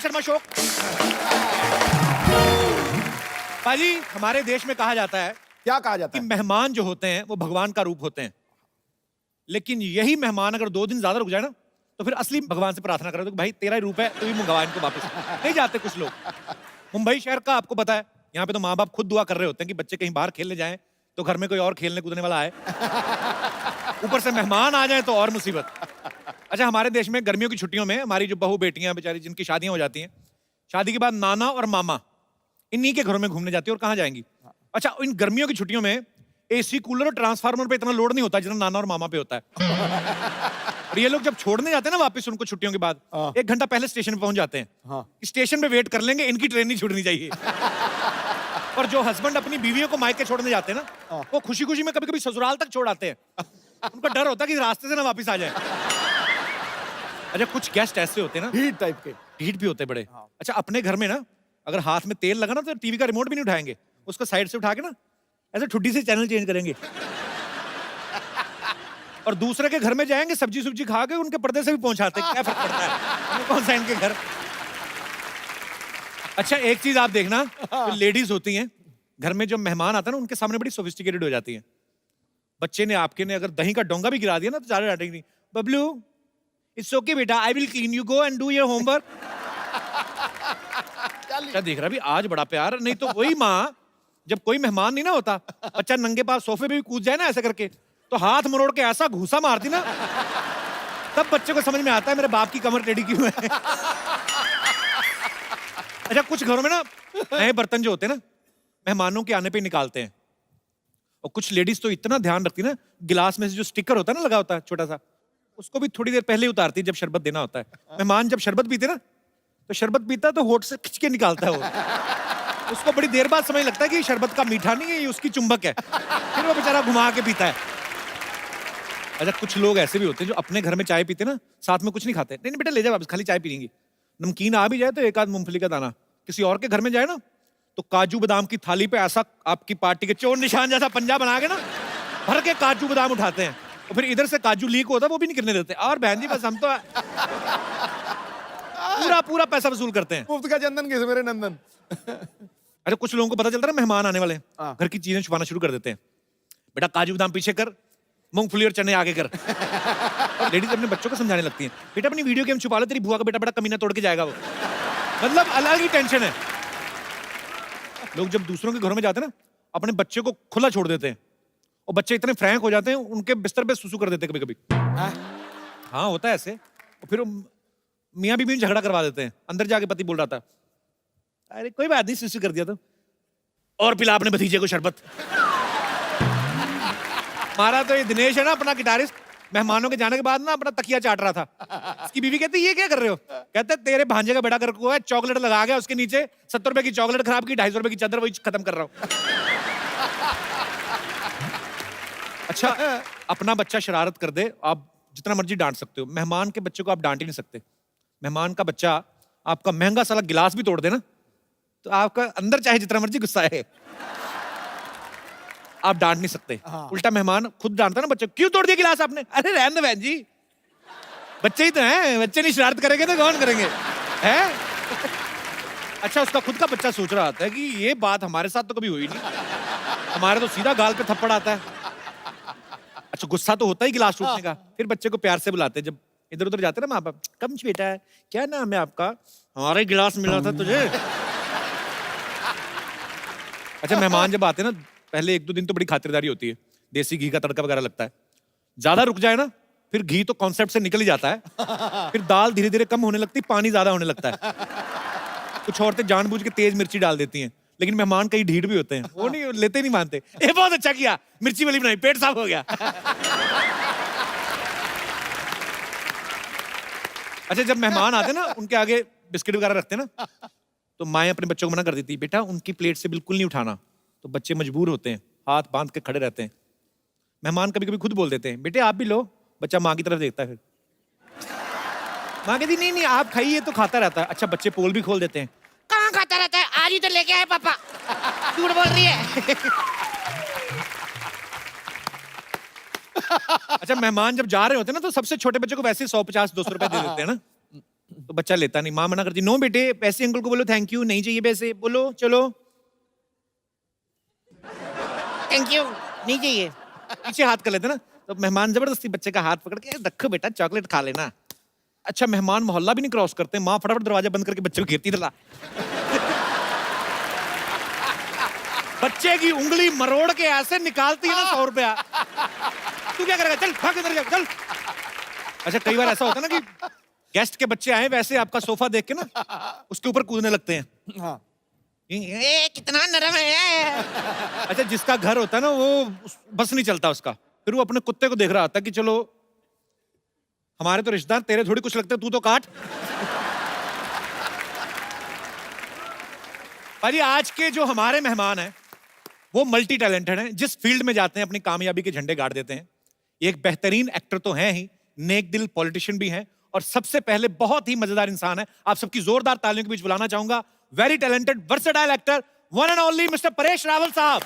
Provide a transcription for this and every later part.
Sharma show. पाजी, हमारे देश में कहा जाता है, क्या कहा जाता कि है? मेहमान जो होते हैं वो भगवान का रूप होते हैं, लेकिन यही मेहमान अगर 2 दिन ज्यादा रुक जाए ना, तो फिर असली भगवान से प्रार्थना करो, तो भाई तेरा ही रूप है, तू ही मंगवा इनको वापस। नहीं जाते कुछ लोग। मुंबई शहर का आपको पता है, यहाँ पे तो माँ बाप खुद दुआ कर रहे होते हैं कि बच्चे कहीं बाहर खेलने जाएं तो घर में कोई और खेलने कूदने वाला आए, ऊपर से मेहमान आ जाए तो और मुसीबत। अच्छा, हमारे देश में गर्मियों की छुट्टियों में हमारी जो बहू बेटियां बेचारी जिनकी शादियां हो जाती हैं, शादी के बाद नाना और मामा इन्हीं के घरों में घूमने जाती है। और कहाँ जाएंगी? अच्छा, इन गर्मियों की छुट्टियों में एसी कूलर और ट्रांसफार्मर पे इतना लोड नहीं होता जितना नाना और मामा पे होता है। और ये लोग जब छोड़ने जाते हैं ना वापस उनको छुट्टियों के बाद, 1 घंटा पहले स्टेशन पे पहुंच जाते हैं। स्टेशन पे वेट कर लेंगे, इनकी ट्रेन नहीं छूटनी चाहिए। और जो हस्बैंड अपनी बीवियों को मायके छोड़ने जाते हैं ना, वो खुशी खुशी में कभी कभी ससुराल तक छोड़ आते हैं। उनका डर होता है कि रास्ते से ना वापस आ जाए। अच्छा, कुछ गेस्ट ऐसे होते हैं ना, हीट टाइप के। हीट भी होते हैं बड़े। अच्छा, अपने घर में ना अगर हाथ में तेल लगा ना तो टीवी का रिमोट भी नहीं उठाएंगे, उसको साइड से उठा के ना ऐसे ठुड्डी से चैनल चेंज करेंगे। और दूसरे के घर में जाएंगे, सब्जी सुब्जी खा के उनके पर्दे से भी पहुंचाते हैं। क्या फर्क पड़ता है, हमें कौन सा इनके घर। अच्छा, एक चीज आप देखना, जो लेडीज होती हैं घर में, जो मेहमान आता है ना, उनके सामने बड़ी सोफिस्टिकेटेड हो जाती हैं। बच्चे ने आपके ने अगर दही का डोंगा भी गिरा दिया ना तो ज्यादा डांटेंगे नहीं। बबलू, इट्स ओके बेटा, I will clean, you go and do your homework. क्या देख रहा भी, आज बड़ा प्यार। नहीं तो वही माँ, जब कोई मेहमान नहीं ना होता, बच्चा नंगे पास सोफे पे भी कूद जाए ना ऐसे करके, तो हाथ मरोड़ के ऐसा घूसा मारती ना, तब बच्चे को समझ में आता है मेरे बाप की कमर टेढ़ी क्यों है। अच्छा, कुछ घरों में ना नए बर्तन जो होते हैं ना, मेहमानों के आने पे निकालते हैं। और कुछ लेडीज तो इतना ध्यान रखती है ना, गिलास में से जो स्टिकर होता है ना लगा होता है छोटा सा, उसको भी थोड़ी देर पहले ही उतारती है जब शरबत देना होता है। मेहमान जब शरबत पीते ना, तो शरबत पीता तो होठ से खिंच के निकालता है वो। उसको बड़ी देर बाद समझ लगता है कि शरबत का मीठा नहीं है, ये उसकी चुंबक है। फिर वो बेचारा घुमा के पीता है। अच्छा, कुछ लोग ऐसे भी होते हैं जो अपने घर में चाय पीते ना, साथ में कुछ नहीं खाते। नहीं नहीं बेटा, ले जाओ वापस, खाली चाय पीएंगे। नमकीन आ भी जाए तो एक आध मूंगफली का दाना। किसी और के घर में जाए ना, तो काजू बादाम की थाली पे ऐसा आपकी पार्टी के चोर निशान जैसा पंजा बना के ना, भर के काजू बादाम उठाते हैं। और फिर इधर से काजू लीक होता है, वो भी नहीं गिरने देते। और बहन जी, बस हम तो पूरा पूरा पैसा वसूल करते हैं। मुफ्त का चंदन किस मेरे नंदन। अरे, कुछ लोगों को पता चलता है ना मेहमान आने वाले हैं, घर की चीजें छुपाना शुरू कर देते हैं। बेटा, काजू बादाम पीछे कर, मूंगफली और चने आगे कर। और लेडीज अपने बच्चों को समझाने लगती हैं, बेटा अपनी वीडियो गेम छुपा लो, तेरी बुआ का बेटा बड़ा कमीना तोड़ के जाएगा वो। मतलब अलग ही टेंशन है। लोग जब दूसरों के घरों में जाते हैं ना, अपने बच्चे को खुला छोड़ देते हैं, और बच्चे इतने फ्रैंक हो जाते हैं, उनके बिस्तर पे सुसु कर देते हैं कभी कभी। हाँ, होता है ऐसे। और फिर मियाँ बीवी में झगड़ा करवा देते हैं। अंदर जाके पति बोल रहा था, अरे कोई बात नहीं, सुसु कर दिया तो, और पिला अपने भतीजे को शरबत। हमारा तो ये दिनेश है ना, अपना गिटारिस्ट, मेहमानों के जाने के बाद ना अपना तकिया चाट रहा था। उसकी बीवी कहती, ये क्या कर रहे हो? कहते, तेरे भांजे का बेटा कर को है, चॉकलेट लगा गया उसके नीचे, 70 रुपए की चॉकलेट खराब की, 250 रुपए की चादर, वही खत्म कर रहा हूं। अच्छा, अपना बच्चा शरारत कर दे, आप जितना मर्जी डांट सकते हो, मेहमान के बच्चे को आप डांट ही नहीं सकते। मेहमान का बच्चा आपका महंगा साला गिलास भी तोड़ दे ना, तो आपका अंदर चाहे जितना मर्जी गुस्सा है, आप डांट नहीं सकते। उल्टा मेहमान खुद डांटता ना बच्चे, क्यों तोड़ दिया गिलास आपने? अरे रहने दो बहन जी, बच्चे ही तो हैं, बच्चे नहीं शरारत करेंगे तो कौन करेंगे, हैं? अच्छा, उसका खुद का बच्चा सोच रहा होता है कि ये बात हमारे साथ तो कभी हुई नहीं, हमारे तो सीधा गाल पे थप्पड़ आता है। अच्छा, गुस्सा तो होता ही गिलास टूटने का। फिर बच्चे को प्यार से बुलाते हैं, जब इधर उधर जाते हैं ना माँ बाप, कम बेटा, क्या नाम है आपका? हमारा गिलास मिला था तुझे। अच्छा, मेहमान जब आते हैं ना, पहले 1-2 दिन तो बड़ी खातिरदारी होती है, देसी घी का तड़का वगैरह लगता है। ज्यादा रुक जाए ना, फिर घी तो कॉन्सेप्ट से निकल ही जाता है। फिर दाल धीरे धीरे कम होने लगती, पानी ज्यादा होने लगता है। कुछ औरतें जानबूझ के तेज मिर्ची डाल देती हैं, लेकिन मेहमान कई ढीठ भी होते हैं, वो नहीं लेते, नहीं मानते। ये बहुत अच्छा किया, मिर्ची वाली बनाई, पेट साफ हो गया। अच्छा, जब मेहमान आते हैं ना, उनके आगे बिस्किट वगैरह रखते हैं ना, तो माएं अपने बच्चों को मना कर देती, बेटा उनकी प्लेट से बिल्कुल नहीं उठाना। तो बच्चे मजबूर होते हैं, हाथ बांध के खड़े रहते हैं। मेहमान कभी कभी खुद बोल देते हैं, बेटे आप भी लो। बच्चा माँ की तरफ देखता है, फिर माँ कहती, नहीं नहीं आप खाइए, तो खाता रहता है। अच्छा, बच्चे पोल भी खोल देते हैं, कहाँ खाता रहता है, आज ही तो लेके आए पापा, झूठ बोल रही है। अच्छा, मेहमान जब जा रहे होते हैं ना, तो सबसे छोटे बच्चे को वैसे 150-200 रुपए दे देते हैं ना, तो बच्चा लेता नहीं, माँ मना करती, नो बेटे पैसे अंकल को बोलो थैंक यू, नहीं चाहिए पैसे, बोलो चलो। थैंक यू, नहीं चाहिए। पीछे हाथ कर लेते ना, तो मेहमान जबरदस्ती बच्चे का हाथ पकड़ के रखो बेटा चॉकलेट खा लेना। अच्छा मेहमान मोहल्ला भी नहीं क्रॉस करते, माँ फटाफट दरवाजा बंद करके बच्चे को घेरती थला। बच्चे की उंगली मरोड़ के ऐसे निकालती है ना 100 रुपया। तू क्या करेगा, चल भाग इधर जा, चल। अच्छा कई बार ऐसा होता है ना कि गेस्ट के बच्चे आए वैसे आपका सोफा देख के ना उसके ऊपर कूदने लगते हैं। हाँ। कितना नरम है। अच्छा जिसका घर होता है ना वो बस नहीं चलता उसका, फिर वो अपने कुत्ते को देख रहा होता है कि चलो हमारे तो रिश्तेदार, तेरे थोड़ी कुछ लगते, तू तो काट। भाई आज के जो हमारे मेहमान हैं वो मल्टी टैलेंटेड हैं, जिस फील्ड में जाते हैं अपनी कामयाबी के झंडे गाड़ देते हैं। एक बेहतरीन एक्टर तो हैं ही, नेक दिल पॉलिटिशियन भी हैं, और सबसे पहले बहुत ही मजेदार इंसान है। आप सबकी जोरदार तालियों के बीच बुलाना चाहूंगा very talented versatile actor one and only mister Paresh Rawal साहब।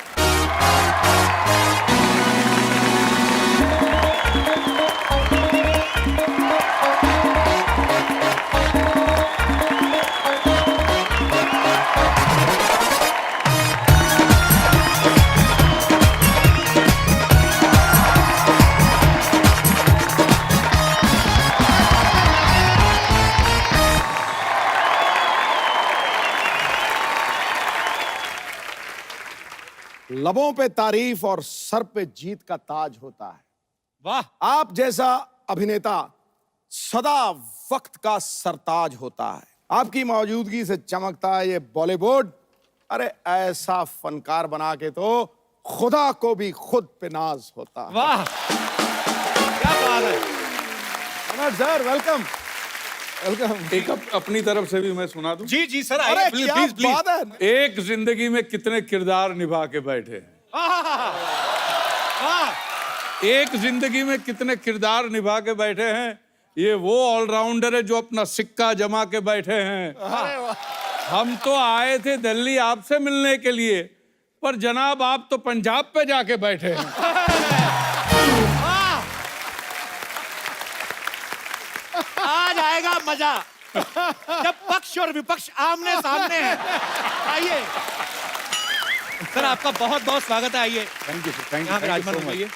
लबों पे तारीफ और सर पे जीत का ताज होता है। वाह। आप जैसा अभिनेता सदा वक्त का सरताज होता है। आपकी मौजूदगी से चमकता है ये बॉलीवुड। अरे ऐसा फनकार बना के तो खुदा को भी खुद पे नाज होता है। वाह क्या बात है। Manoj sir welcome welcome. एक अपनी तरफ से भी मैं सुना दूं। जी जी सर, अरे आइए प्लीज क्या प्लीज प्लीज। बात है। एक जिंदगी में कितने किरदार निभा के बैठे हैं, वाह। एक जिंदगी में कितने किरदार निभा के बैठे हैं। ये वो ऑलराउंडर है जो अपना सिक्का जमा के बैठे हैं। हम तो आए थे दिल्ली आपसे मिलने के लिए, पर जनाब आप तो पंजाब पे जाके बैठे हैं। आज आएगा मजा जब पक्ष और विपक्ष आमने सामने हैं। आइए सर, आपका बहुत बहुत स्वागत है। आइए थैंक यू थैंक यहाँ पे राजमान यू। होइए।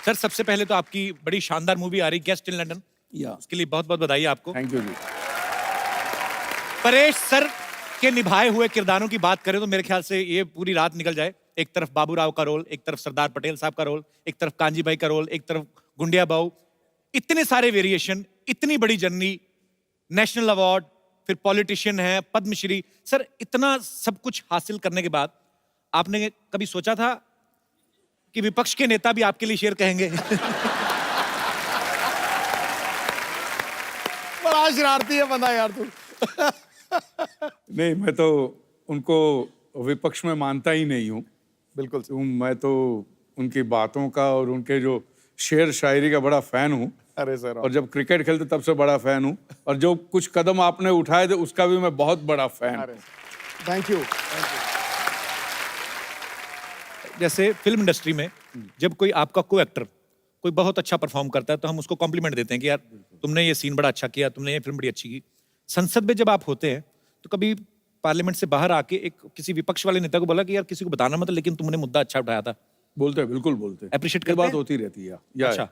सर सबसे पहले तो आपकी बड़ी शानदार मूवी आ रही गेस्ट इन लंदन, उसके लिए बहुत बहुत बधाई आपको। Thank you ji. Paresh sir के निभाए हुए किरदारों की बात करें तो मेरे ख्याल से ये पूरी रात निकल जाए। एक तरफ बाबूराव का रोल, एक तरफ सरदार पटेल साहब का रोल, एक तरफ कांजी भाई का रोल, एक तरफ गुंडिया बाऊ। इतने सारे वेरिएशन, इतनी बड़ी जर्नी, नेशनल अवार्ड, फिर पॉलिटिशियन है, पद्मश्री। सर इतना सब कुछ हासिल करने के बाद आपने कभी सोचा था कि विपक्ष के नेता भी आपके लिए शेर कहेंगे? बड़ा शरारती है बंदा यार तू। नहीं, मैं तो उनको विपक्ष में मानता ही नहीं हूँ। बिल्कुल मैं तो उनकी बातों का और उनके जो शेर शायरी का बड़ा फैन हूँ। अरे सर और जब क्रिकेट खेलते तब से बड़ा फैन हूँ, और जो कुछ कदम आपने उठाए थे उसका भी मैं बहुत बड़ा फैन हूँ। Thank you. जैसे फिल्म इंडस्ट्री में जब कोई आपका को एक्टर कोई बहुत अच्छा परफॉर्म करता है तो हम उसको कॉम्प्लीमेंट देते हैं कि यार तुमने ये सीन बड़ा अच्छा किया, तुमने ये फिल्म बड़ी अच्छी की। संसद में जब आप होते हैं तो कभी पार्लियामेंट से बाहर आके एक किसी विपक्ष वाले नेता को बोला कि यार किसी को बताना मत, लेकिन तुमने मुद्दा अच्छा उठाया था? बोलते हैं, बिल्कुल बोलते हैं। Appreciate ये करते बात हैं? होती रहती है या अच्छा।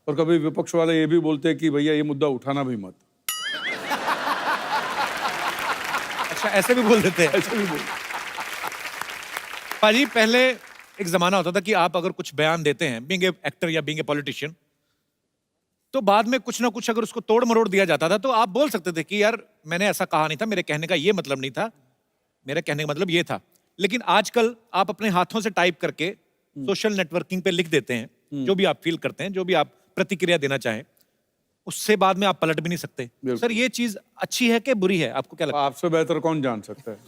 और कभी विपक्ष वाले ये भी बोलते हैं कि भैया ये मुद्दा उठाना भी मत। अच्छा ऐसे भी बोल देते हैं? ऐसे भी बोलते। पाजी पहले एक जमाना होता था कि आप अगर कुछ बयान देते हैं बीइंग ए एक्टर या बीइंग ए पॉलिटिशियन, तो बाद में कुछ ना कुछ अगर उसको तोड़ मरोड़ दिया जाता था तो आप बोल सकते थे कि यार मैंने ऐसा कहा नहीं था, मेरे कहने का ये मतलब नहीं था, मेरे कहने का मतलब ये था। लेकिन आजकल आप अपने हाथों से टाइप करके सोशल नेटवर्किंग पे लिख देते हैं जो भी आप फील करते हैं, जो भी आप प्रतिक्रिया देना चाहें, उससे बाद में आप पलट भी नहीं सकते। सर ये चीज अच्छी है कि बुरी है, आपको क्या लगता है? आपसे बेहतर कौन जान सकता है।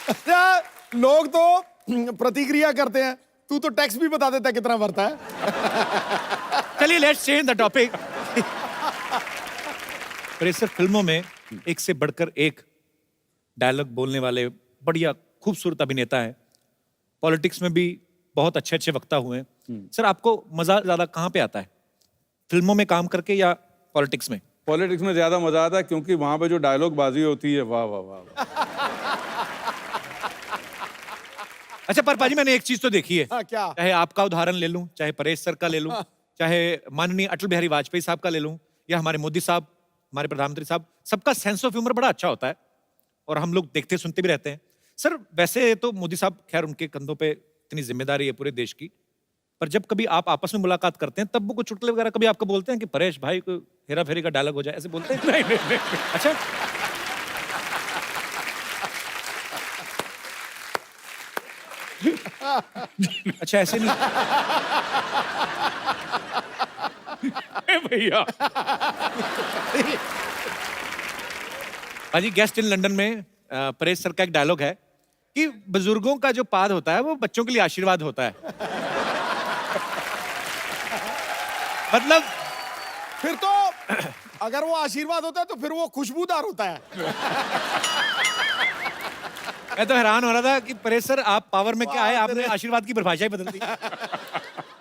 अच्छा लोग तो प्रतिक्रिया करते हैं, तू तो टैक्स भी बता देता है कितना भरता है। चलिए लेट्स चेंज द टॉपिक। पर सर फिल्मों में एक से बढ़कर एक डायलॉग बोलने वाले बढ़िया खूबसूरत अभिनेता है। पॉलिटिक्स में भी बहुत अच्छे अच्छे वक्ता हुए हैं। सर आपको मजा ज्यादा कहाँ पे आता है, फिल्मों में काम करके या पॉलिटिक्स में? पॉलिटिक्स में ज्यादा मजा आता है क्योंकि वहां पे जो डायलॉग बाजी होती है, वाह वाह वाह वाह। अच्छा पर पाजी मैंने एक चीज तो देखी है, हाँ, क्या? चाहे आपका उदाहरण ले लूं, चाहे परेश सर का ले लूं, चाहे माननीय अटल बिहारी वाजपेयी साहब का ले लूं, या हमारे मोदी साहब, हमारे प्रधानमंत्री साहब, सबका सेंस ऑफ ह्यूमर बड़ा अच्छा होता है और हम लोग देखते सुनते भी रहते हैं। सर वैसे तो मोदी साहब, खैर उनके कंधों पे इतनी जिम्मेदारी है पूरे देश की, पर जब कभी आप आपस में मुलाकात करते हैं तब वो कुछ चुटकुले वगैरह कभी आपको बोलते हैं कि परेश भाई को हेरा फेरी का डायलॉग हो जाए, ऐसे बोलते हैं? नहीं। अच्छा अच्छा ऐसे नहीं भैया भाजी, गेस्ट इन लंदन में परेश सर का एक डायलॉग है कि बुजुर्गों का जो पाद होता है वो बच्चों के लिए आशीर्वाद होता है। मतलब फिर तो अगर वो आशीर्वाद होता है तो फिर वो खुशबूदार होता है। मैं तो हैरान हो रहा था कि परेश सर आप पावर में क्या आए, आपने आशीर्वाद की परिभाषा ही बदल दी।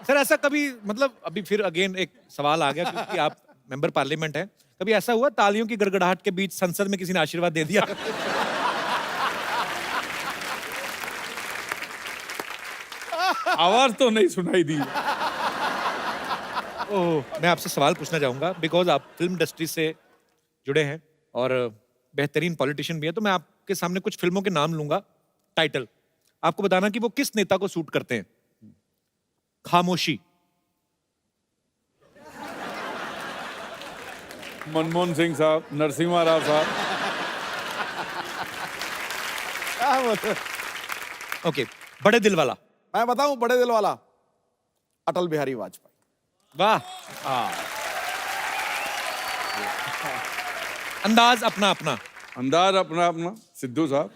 सर ऐसा कभी, मतलब अभी फिर अगेन एक सवाल आ गया क्योंकि आप मेंबर पार्लियामेंट हैं, कभी ऐसा हुआ तालियों की गड़गड़ाहट के बीच संसद में किसी ने आशीर्वाद दे दिया? आवाज तो नहीं सुनाई दी। ओह, मैं आपसे सवाल पूछना चाहूंगा बिकॉज आप फिल्म इंडस्ट्री से जुड़े हैं और बेहतरीन पॉलिटिशियन भी हैं, तो मैं आपके सामने कुछ फिल्मों के नाम लूंगा, टाइटल, आपको बताना कि वो किस नेता को सूट करते हैं। खामोशी, मनमोहन सिंह साहब, नरसिम्हा राव साहब। क्या बोलते? ओके, बड़े दिल वाला, मैं बताऊं, बड़े दिल वाला, अटल बिहारी वाजपेयी। वाह। अंदाज अपना अपना, अंदाज अपना अपना, सिद्धू साहब।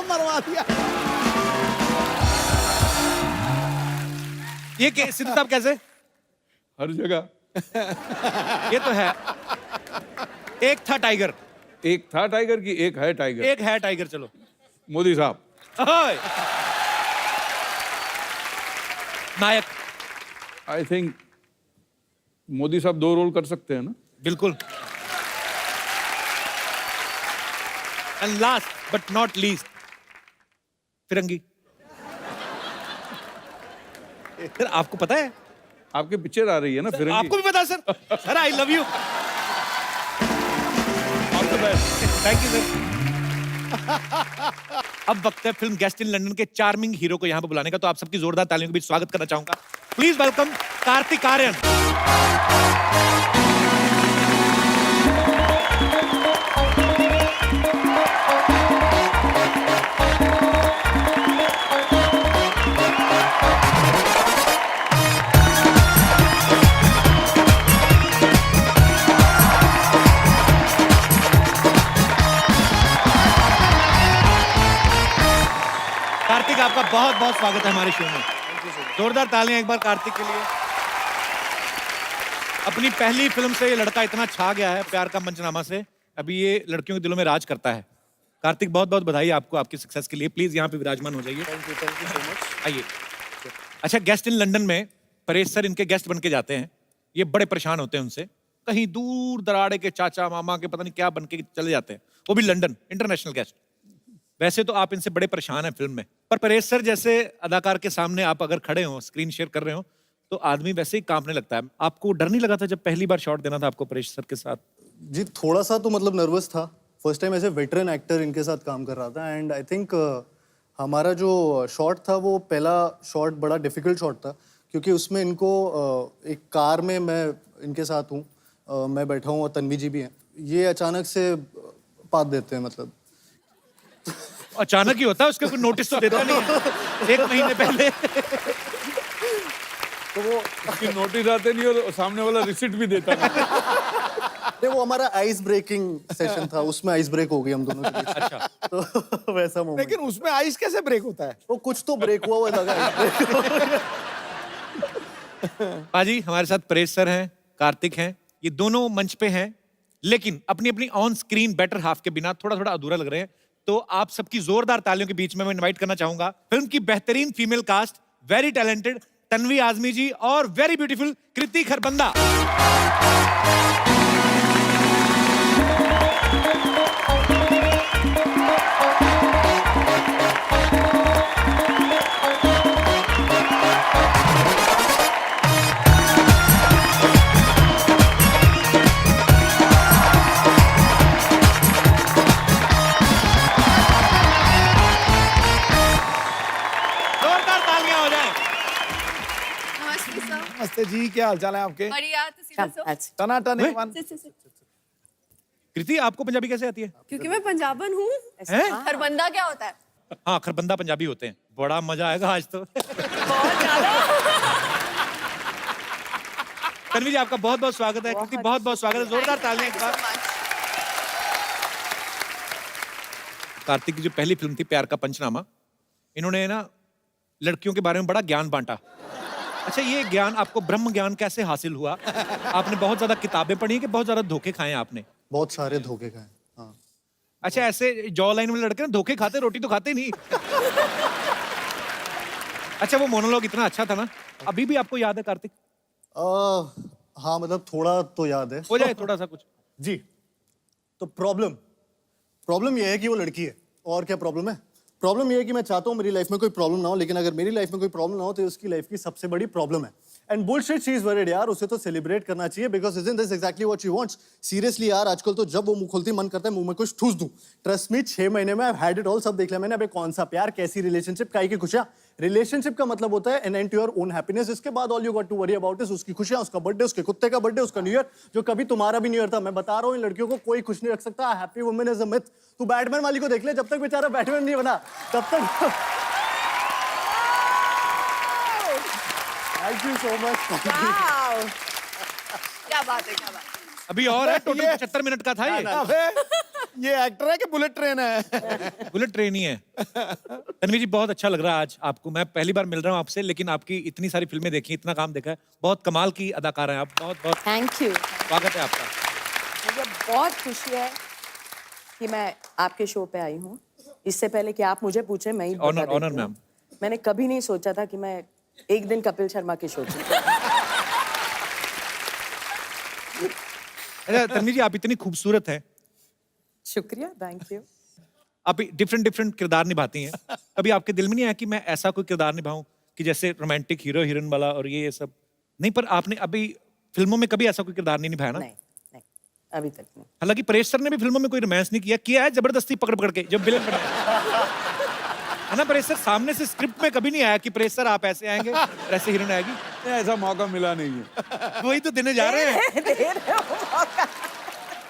मरवा दिया। ये सिद्धू साहब कैसे? हर जगह। ये तो है। एक था टाइगर, एक था टाइगर की एक है टाइगर। एक है टाइगर, चलो। मोदी साहब। ओए। नायक, आई थिंक मोदी साहब 2 रोल कर सकते हैं ना? बिल्कुल। And last but not least, Firangi. Sir आपको पता है? आपके पिक्चर आ रही है ना फिरंगी? आपको भी पता है sir? Sir I love you. All the best. Thank you sir. अब वक्त है फिल्म गेस्ट इन लंदन के चार्मिंग हीरो को यहां पर बुलाने का, तो आप सबकी जोरदार तालियों के बीच स्वागत करना चाहूंगा। Please welcome Kartik Aaryan. कार्तिक आपका बहुत बहुत स्वागत है हमारे शो में। जोरदार तालियां एक बार कार्तिक के लिए। अपनी पहली फिल्म से ये लड़का इतना छा गया है, प्यार का मंचनामा से, अभी ये लड़कियों के दिलों में राज करता है। कार्तिक बहुत बहुत बधाई आपको आपकी सक्सेस के लिए। प्लीज यहाँ पे विराजमान हो जाइए। Thank you so much. आइए। अच्छा, गेस्ट इन लंदन में परेश सर इनके गेस्ट बन के जाते हैं, ये बड़े परेशान होते हैं उनसे, कहीं दूर दराड़े के चाचा मामा के पता नहीं क्या बन के चले जाते हैं, वो भी लंदन, इंटरनेशनल गेस्ट। वैसे तो आप इनसे बड़े परेशान हैं फिल्म में, पर परेश सर जैसे अदाकार के सामने आप अगर खड़े हो, स्क्रीन शेयर कर रहे हो, तो आदमी वैसे ही कांपने लगता है। आपको डर नहीं लगा था जब पहली बार शॉट देना था आपको परेश सर के साथ? जी थोड़ा सा तो मतलब नर्वस था। फर्स्ट टाइम ऐसे वेटरन एक्टर इनके साथ काम कर रहा था एंड आई थिंक हमारा जो शॉट था वो पहला शॉट बड़ा डिफिकल्ट शॉट था क्योंकि उसमें इनको एक कार में मैं इनके साथ हूँ, मैं बैठा हूँ और तन्वी जी भी हैं। ये अचानक से पात देते हैं, मतलब अचानक ही होता है, उसका कोई नोटिस तो देता नहीं है। 1 महीने पहले तो वो उसकी नोटिस आते नहीं और सामने वाला रिसिप्ट भी देता नहीं। वो हमारा आइस ब्रेकिंग सेशन था, उसमें आइस ब्रेक हो गई हम दोनों के बीच। अच्छा, तो वैसा मोमेंट। लेकिन उसमें आइस कैसे ब्रेक होता है? वो कुछ तो ब्रेक हुआ लगा। पाजी हमारे साथ परेश सर हैं, कार्तिक हैं, ये दोनों मंच पे हैं, लेकिन अपनी अपनी ऑन स्क्रीन बेटर हाफ के बिना थोड़ा थोड़ा अधूरा लग रहे हैं। तो आप सबकी जोरदार तालियों के बीच में मैं इनवाइट करना चाहूंगा फिल्म की बेहतरीन female cast, very talented Tanvi Azmi ji और वेरी ब्यूटीफुल कृति खरबंदा। जोरदार तालियां हो जाएं। नमस्ते सर। नमस्ते जी, क्या हालचाल है आपके? बढ़िया तुसी दसो। टनाटन वे? एक कृति, आपको पंजाबी कैसे आती है? क्योंकि मैं पंजाबन हूँ। हैं? खरबंदा क्या होता है? हाँ, खरबंदा पंजाबी होते हैं। बड़ा मजा आएगा आज तो। बहुत ज्यादा। तन्वी जी, आपका बहुत बहुत स्वागत है। कृति, बहुत बहुत स्वागत है। जोरदार तालियां एक बार। कार्तिक की जो पहली फिल्म थी प्यार का पंचनामा, इन्होंने ना लड़कियों के बारे में बड़ा ज्ञान बांटा। अच्छा, ये ज्ञान आपको ब्रह्म ज्ञान कैसे हासिल हुआ? आपने बहुत ज्यादा किताबें पढ़ी हैं कि बहुत ज्यादा धोखे खाए हैं आपने? बहुत सारे धोखे खाए। हाँ। अच्छा, ऐसे जॉ लाइन वाले लड़के ना धोखे खाते, रोटी तो खाते नहीं। अच्छा, वो मोनोलॉग इतना अच्छा था ना, अभी भी आपको याद है कार्तिक? हाँ मतलब थोड़ा तो याद है। हो जाए थोड़ा सा कुछ। जी। तो प्रॉब्लम ये है कि वो लड़की है। और क्या प्रॉब्लम है? प्रॉब्लम ये है कि मैं चाहता हूँ मेरी लाइफ में कोई प्रॉब्लम ना हो, लेकिन अगर मेरी लाइफ में कोई प्रॉब्लम ना हो तो उसकी लाइफ की सबसे बड़ी प्रॉब्लम है। And bullshit she is worried यार, उसे तो सेलिब्रेट करना चाहिए because isn't this exactly what she wants. Seriously यार, आजकल तो जब वो मुंह खोलती मन करता है मुंह में कुछ ठूस दूं। ट्रस्ट मी, 6 महीने में आई हैड इट ऑल, सब देख लिया मैंने। अबे कौन सा प्यार, कैसी रिलेशनशिप, काई की खुशियां। रिलेशनशिप का मतलब होता है an end to your own happiness. इसके बाद all you got to worry about is उसकी खुशियां, उसका बर्थडे, उसके कुत्ते का बर्थडे, उसका न्यू ईयर, जो कभी तुम्हारा भी न्यू ईयर था। मैं बता रहा हूँ, इन लड़कियों को कोई खुश नहीं रख सकता। Happy women is a myth. तू बैटमैन वाली को देख ले, जब तक बेचारा बैटमैन नहीं बना तब तक। Thank you so much. Wow. क्या बात है, क्या बात है। अभी और है, टोटल 75 मिनट का था ये। अबे, ये एक्टर है कि बुलेट ट्रेन है? बुलेट ट्रेन ही है। तन्वी जी, बहुत अच्छा लग रहा है आज आपको। मैं पहली बार मिल रहा हूँ आपसे, लेकिन आपकी इतनी सारी फिल्में देखी, इतना काम देखा है, बहुत कमाल की अदाकार हैं आप। बहुत बहुत थैंक यू। स्वागत है आपका। मुझे बहुत खुशी है कि मैं आपके शो पे आई हूँ। इससे पहले कि आप मुझे पूछे, मैं ही बता ऑनर देती हूँ। मैम। मैंने कभी नहीं सोचा था कि मैं एक दिन कपिल शर्मा के शो पे। अच्छा तन्वी जी, आप इतनी खूबसूरत हैं, शुक्रिया, थैंक यू। आप डिफरेंट डिफरेंट किरदार निभाती हैं। कभी आपके दिल में नहीं आया कि मैं ऐसा कोई किरदार निभाऊं कि जैसे रोमांटिक हीरो हीरोइन वाला और ये सब? नहीं, पर आपने अभी फिल्मों में कभी ऐसा कोई किरदार नहीं निभाया ना? नहीं नहीं, अभी तक नहीं। हालांकि परेश सर ने भी फिल्मों में कोई रोमांस नहीं किया है जबरदस्ती पकड़ पकड़ के, जब विलन बने है ना परेश सर। सामने से स्क्रिप्ट में कभी नहीं आया कि परेश सर आप ऐसे आएंगे और ऐसे हीरोइन आएगी। ऐसा मौका मिला नहीं है। वही तो देने जा रहे हैं। दे रहे हो मौका।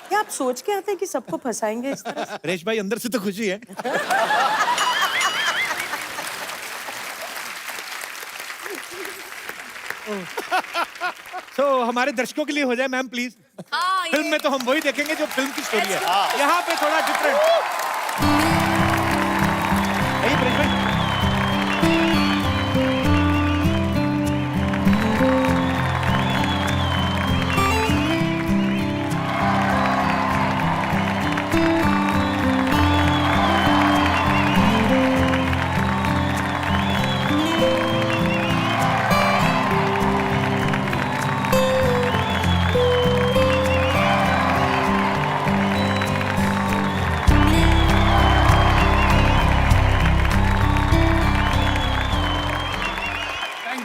क्या आप सोच के आते हैं कि सबको फंसाएंगे इस तरह से? परेश भाई, अंदर से तो खुशी है। तो हमारे दर्शकों के लिए हो जाए मैम प्लीज। हाँ, फिल्म में तो हम वही देखेंगे जो फिल्म की स्टोरी है। यहाँ पे थोड़ा डिफरेंट। आइए परेश भाई।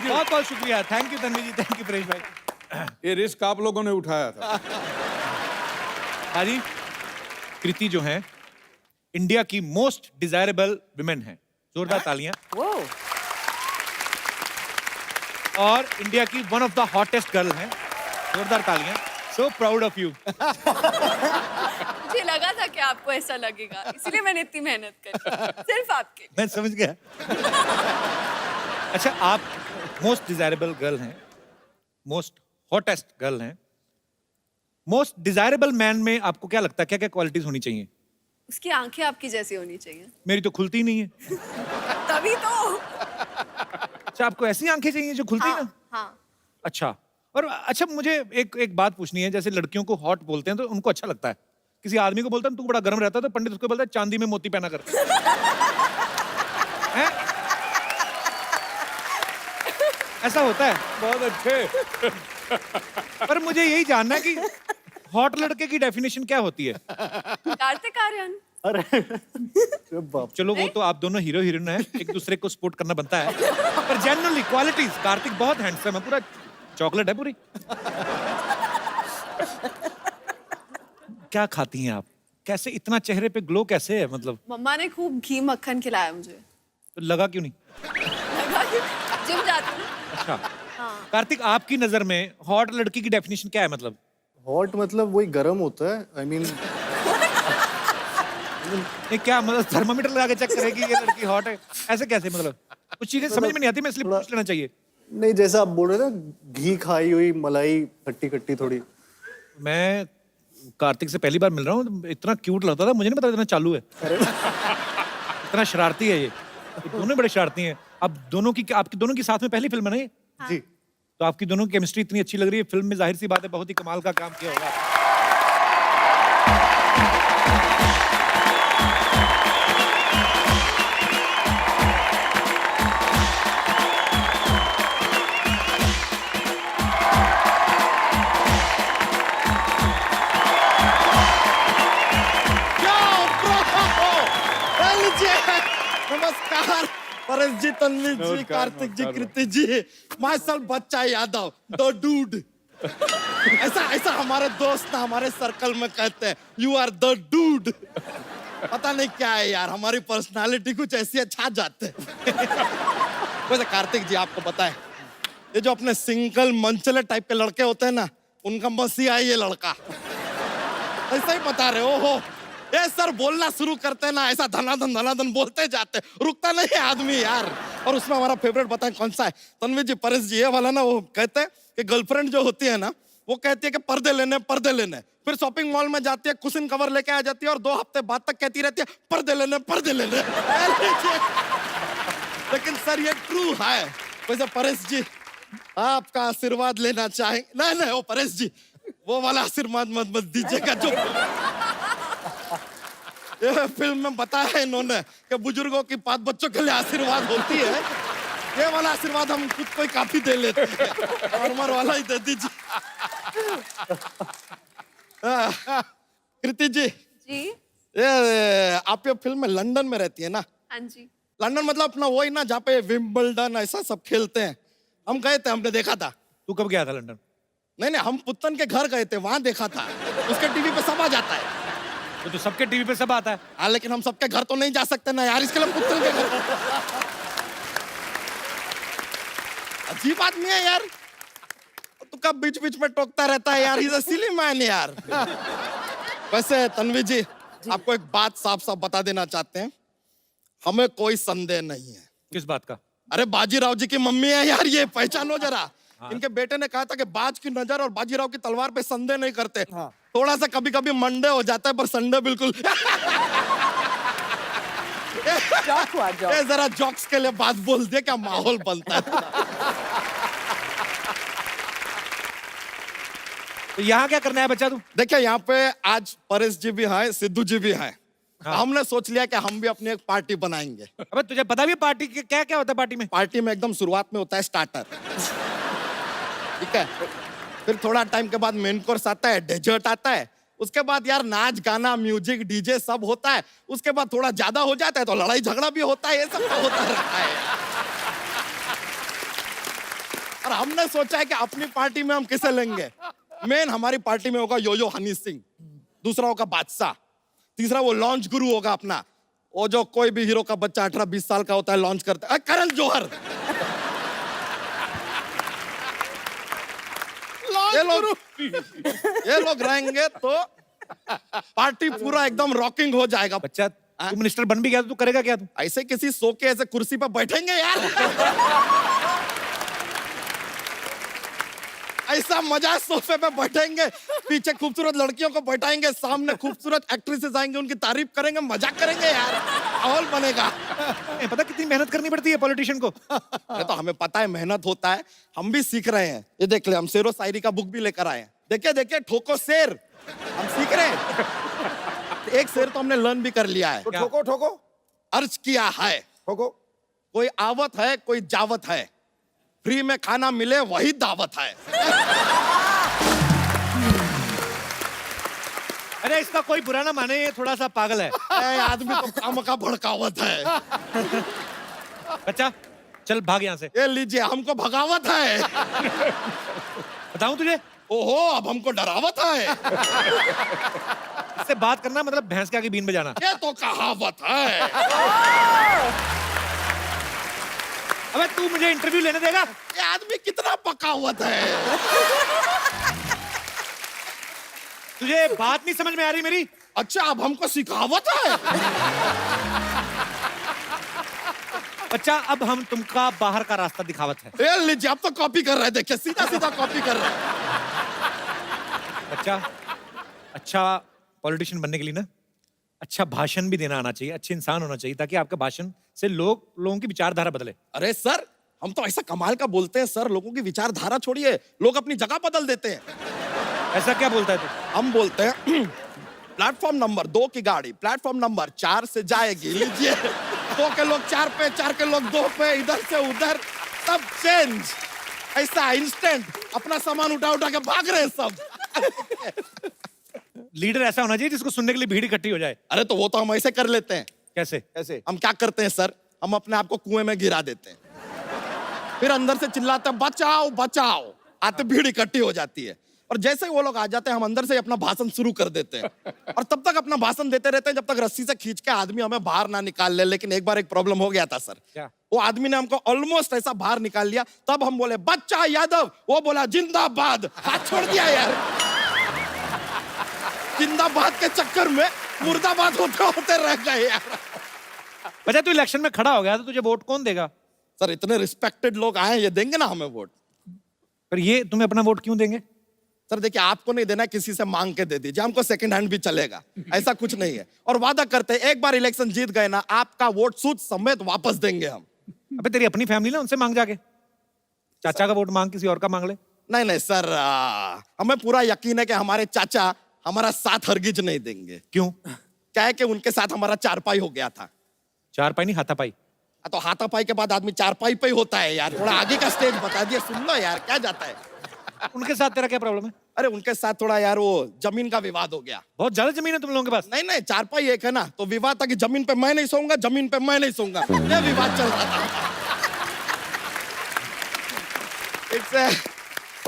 बहुत बहुत शुक्रिया। Thank you Tanvi ji, thank you Paresh भाई। ये रिस्क आप लोगों ने उठाया था। हाँ जी, कृति जो है इंडिया की मोस्ट डिजायरेबल विमेन है। जोरदार तालियां। वो और इंडिया की one of the hottest girl हैं। जोरदार तालियां। So proud of you. मुझे लगा था कि आपको ऐसा लगेगा, इसलिए मैंने इतनी मेहनत करी सिर्फ आपके लिए। मैं समझ गया। अच्छा, आप मोस्ट डिजायरेबल गर्ल हैं, मोस्ट हॉटेस्ट गर्ल हैं। मोस्ट डिजायरेबल मैन में आपको क्या लगता है, क्या क्या क्वालिटीज होनी चाहिए? उसकी आंखें आपकी जैसी होनी चाहिए। मेरी तो खुलती नहीं है। तभी तो। अच्छा, आपको ऐसी आंखें चाहिए जो खुलती हाँ, ना? हाँ। अच्छा। और अच्छा, मुझे एक बात पूछनी है। जैसे लड़कियों को हॉट बोलते हैं तो उनको अच्छा लगता है, किसी आदमी को बोलता है तू बड़ा गर्म रहता है, तो पंडित उसको बोलता है चांदी में मोती पहना कर। हैं? ऐसा होता है। बहुत अच्छे। पर मुझे यही जानना है कि हॉट लड़के की डेफिनेशन क्या होती है? कार्तिक आर्यन। अरे अरे बाप चलो वो तो आप दोनों हीरो हीरोइन हैं, एक दूसरे को सपोर्ट करना बनता है, पर जनरली क्वालिटीज कार्तिक बहुत हैंडसम है, पूरा चॉकलेट है पूरी। क्या खाती हैं आप? कैसे इतना चेहरे पे ग्लो कैसे है? मतलब मम्मा ने खूब घी मक्खन खिलाया मुझे। तो लगा क्यों नहीं? लगा कि जिम जाती हूँ। अच्छा कार्तिक, आपकी नजर में हॉट लड़की की डेफिनेशन क्या है? मतलब हॉट मतलब वही गर्म होता है, आई मीन ये क्या मतलब थर्मामीटर लगा के चेक करेगी ये लड़की हॉट है? ऐसे कैसे? मतलब कुछ चीजें समझ में नहीं आती, मैं इसलिए पूछ लेना चाहिए। नहीं, जैसा आप बोल रहे थे घी खाई हुई मलाई खट्टी खट्टी थोड़ी। मैं कार्तिक से पहली बार मिल रहा हूँ, इतना क्यूट लगता था, मुझे नहीं पता इतना चालू है। इतना शरारती है ये दोनों बड़े शरारती हैं। अब दोनों की आपकी दोनों की साथ में पहली फिल्म है ना ये? जी। तो आपकी दोनों की केमिस्ट्री इतनी अच्छी लग रही है फिल्म में, जाहिर सी बात है बहुत ही कमाल का काम किया होगा। नमस्कार परेश जी, तन्वी जी, नमस्कार, कार्तिक जी, नमस्कार। कृति जी, माइसेल्फ बच्चा यादव, द डूड। ऐसा हमारे दोस्त ना हमारे सर्कल में कहते हैं, यू आर द डूड। पता नहीं क्या है यार, हमारी पर्सनालिटी कुछ ऐसी छा जाते हैं। वैसे कार्तिक जी आपको पता है, ये जो अपने सिंगल मंचले टाइप के लड़के होते हैं ना, उनका मसीहा है ये लड़का। ऐसा ही बता रहे हो। ये सर बोलना शुरू करते ना, ऐसा धनाधन बोलते जाते, रुकता नहीं है आदमी यार। और उसमें हमारा फेवरेट बताएं कौन सा है? तन्वी जी, परेश जी, ये वाला ना, वो कहते हैं कि गर्लफ्रेंड जो होती है ना, वो कहती है कि पर्दे लेने, फिर शॉपिंग मॉल में जाती है, कुशन कवर लेके आ जाती है और 2 हफ्ते बाद तक कहती रहती है पर्दे लेने। लेकिन सर ये ट्रू है। वैसे परेश जी आपका आशीर्वाद लेना चाहेंगे? नहीं वो परेश जी, वो वाला आशीर्वाद मत दीजिएगा जो ये फिल्म में बताया इन्होंने कि बुजुर्गों की बात बच्चों के लिए आशीर्वाद होती है। ये वाला आशीर्वाद हम खुद को ही काफी दे लेते हैं, नॉर्मल वाला ही दे दीजिए। कृति जी, ये आप ये फिल्म में लंदन में रहती है ना? हाँ जी। लंदन मतलब अपना वही ना जहाँ पे विंबलडन ऐसा सब खेलते हैं। हम गए थे, हमने देखा था। तू कब गया था लंदन? नहीं, हम पुत्तन के घर गए थे, वहां देखा था। उसके टीवी पे सब आ जाता है। तो सबके टीवी पे सब आता है। हाँ, लेकिन हम सबके घर तो नहीं जा सकते ना यार, इसके लिए पुत्तन के घर। अजीब आदमी है यार, तू कब बीच में टोकता रहता है यार, इज सिली मैन यार। वैसे तन्वी जी, आपको एक बात साफ बता देना चाहते हैं, हमें कोई संदेह नहीं है। किस बात का? अरे बाजीराव जी की मम्मी है यार, ये पहचानो जरा। इनके बेटे ने कहा था कि बाज की नजर और बाजीराव की तलवार पे संदेह नहीं करते। थोड़ा सा कभी मंडे हो जाता है, पर संडे बिल्कुल। जॉक हुआ, जॉक। ये जरा जॉक्स के लिए बात बोल दे, क्या माहौल बनता है। तो यहाँ क्या करना है बच्चा तू? देखिए यहाँ पे आज परेश जी भी हैं, सिद्धू जी भी हैं। हमने सोच लिया कि हम भी अपनी एक पार्टी बनाएंगे। अबे तुझे पता भी है पार्टी क्या क्या होता है पार्टी में? पार्टी में एकदम शुरुआत में होता है स्टार्टर, ठीक है, फिर थोड़ा टाइम के बाद मेन कोर्स आता है, डेजर्ट आता है, उसके बाद यार नाच गाना म्यूजिक डीजे सब होता है, उसके बाद थोड़ा ज्यादा हो जाता है तो लड़ाई झगड़ा भी होता है, ये सब तो होता रहता है। और हमने सोचा है कि अपनी पार्टी में हम किसे लेंगे। मेन हमारी पार्टी में होगा यो हनी सिंह, दूसरा होगा बादशाह, तीसरा वो लॉन्च गुरु होगा अपना, वो जो कोई भी हीरो का बच्चा 18-20 साल का होता है लॉन्च करता है, करण जौहर। ये लोग रहेंगे तो पार्टी पूरा एकदम रॉकिंग हो जाएगा। बच्चा तू मिनिस्टर बन भी गया तो तू करेगा क्या? तू ऐसे किसी सो के ऐसे कुर्सी पर बैठेंगे यार। ऐसा मजा, सोफे पे बैठेंगे, पीछे खूबसूरत लड़कियों को बैठाएंगे, सामने खूबसूरत एक्ट्रेसेस आएंगे, उनकी तारीफ करेंगे, मजाक करेंगे यार, माहौल बनेगा। पता कितनी मेहनत करनी पड़ती है पॉलिटिशियन को? ये तो हमें पता है, मेहनत होता है, हम भी सीख रहे हैं। ये देख ले, हम शेरो शायरी का बुक भी लेकर आए हैं। देखिए ठोको शेर, हम सीख रहे हैं। एक शेर तो हमने लर्न भी कर लिया है। तो ठोको ठोको अर्ज किया है, ठोको। कोई आवत है कोई जावत है, फ्री में खाना मिले वही दावत है। अरे इसका कोई बुरा ना माने, ये थोड़ा सा पागल है। ए, आदमी तो काम का भड़कावत है। बच्चा चल भाग यहाँ से। ये लीजिए हमको भगावत है। बताऊं तुझे, ओहो अब हमको डरावत है। इससे बात करना मतलब भैंस के आगे बीन बजाना। ये तो कहावत है। अबे तू मुझे इंटरव्यू लेने देगा? ये आदमी कितना पकावत है। तुझे बात नहीं समझ में आ रही मेरी? अच्छा अब हमको सिखावत है। बच्चा अब हम तुमका बाहर का रास्ता दिखावत है। ये लीजिए अब तो कॉपी कर रहे हैं, देखिए सीधा सीधा कॉपी कर रहे हैं। बच्चा अच्छा पॉलिटिशियन बनने के लिए ना अच्छा भाषण भी देना आना चाहिए, अच्छे इंसान होना चाहिए, ताकि आपके भाषण से लोगों की विचारधारा बदले। अरे सर हम तो ऐसा कमाल का बोलते हैं सर, लोगों की विचारधारा छोड़िए, लोग अपनी जगह बदल देते हैं। ऐसा क्या बोलता है तू? हम बोलते हैं प्लेटफॉर्म नंबर 2 की गाड़ी प्लेटफॉर्म नंबर 4 से जाएगी, लीजिए 2 के लोग 4 पे, 4 के लोग 2 पे, इधर से उधर सब चेंज, ऐसा इंस्टेंट अपना सामान उठा उठा के भाग रहे हैं सब। लीडर ऐसा होना चाहिए जिसको सुनने के लिए भीड़ इकट्ठी हो जाए। अरे तो वो तो हम ऐसे कर लेते हैं। कैसे? ऐसे हम क्या करते हैं सर, हम अपने आप को कुएं में गिरा देते हैं, फिर अंदर से चिल्लाते हैं बचाओ बचाओ, आते भीड़ इकट्ठी हो जाती है, और जैसे ही वो लोग आ जाते हैं हम अंदर से अपना भाषण शुरू कर देते हैं, और तब तक अपना भाषण देते रहते हैं जब तक रस्सी से खींच के आदमी हमें बाहर ना निकाल ले। लेकिन एक बार एक प्रॉब्लम हो गया था सर। क्या? वो आदमी ने हमको ऑलमोस्ट ऐसा बाहर निकाल लिया, तब हम बोले बच्चा यादव, वो बोला जिंदाबाद, हाथ छोड़ दिया यार। जिंदाबाद के चक्कर में मुर्दाबाद होते होते रह गए यार। बच्चा तू इलेक्शन में खड़ा हो गया तो तुझे वोट कौन देगा? सर इतने रिस्पेक्टेड लोग आए, ये देंगे ना हमें वोट। पर ये तुम्हें अपना वोट क्यों देंगे? सर देखिए आपको नहीं देना, किसी से मांग के दे दीजिए, हमको सेकंड हैंड भी चलेगा, ऐसा कुछ नहीं है। और वादा करते हैं एक बार इलेक्शन जीत गए ना, आपका वोट सूद समेत वापस देंगे हम। अबे तेरी अपनी फैमिली ना, उनसे मांग जाके। चाचा का वोट मांग किसी और का मांग ले। नहीं नहीं सर, हमें पूरा यकीन है कि हमारे चाचा हमारा साथ हरगिज नहीं देंगे। क्यों? क्या है कि उनके साथ हमारा चारपाई हो गया था। चारपाई नहीं हाथापाई। तो हाथापाई के बाद आदमी चारपाई पे ही होता है यार, थोड़ा आगे का स्टेज बता दिए, सुन लो यार क्या जाता है। उनके साथ तेरा क्या प्रॉब्लम है? अरे उनके साथ थोड़ा यार वो जमीन का विवाद हो गया। बहुत ज्यादा जमीन है तुम लोगों के पास। नहीं नहीं चारपाई एक है ना, तो विवाद था कि जमीन पे मैं नहीं सोऊंगा, जमीन पे मैं नहीं सोऊंगा, ये विवाद चल रहा था। इट्स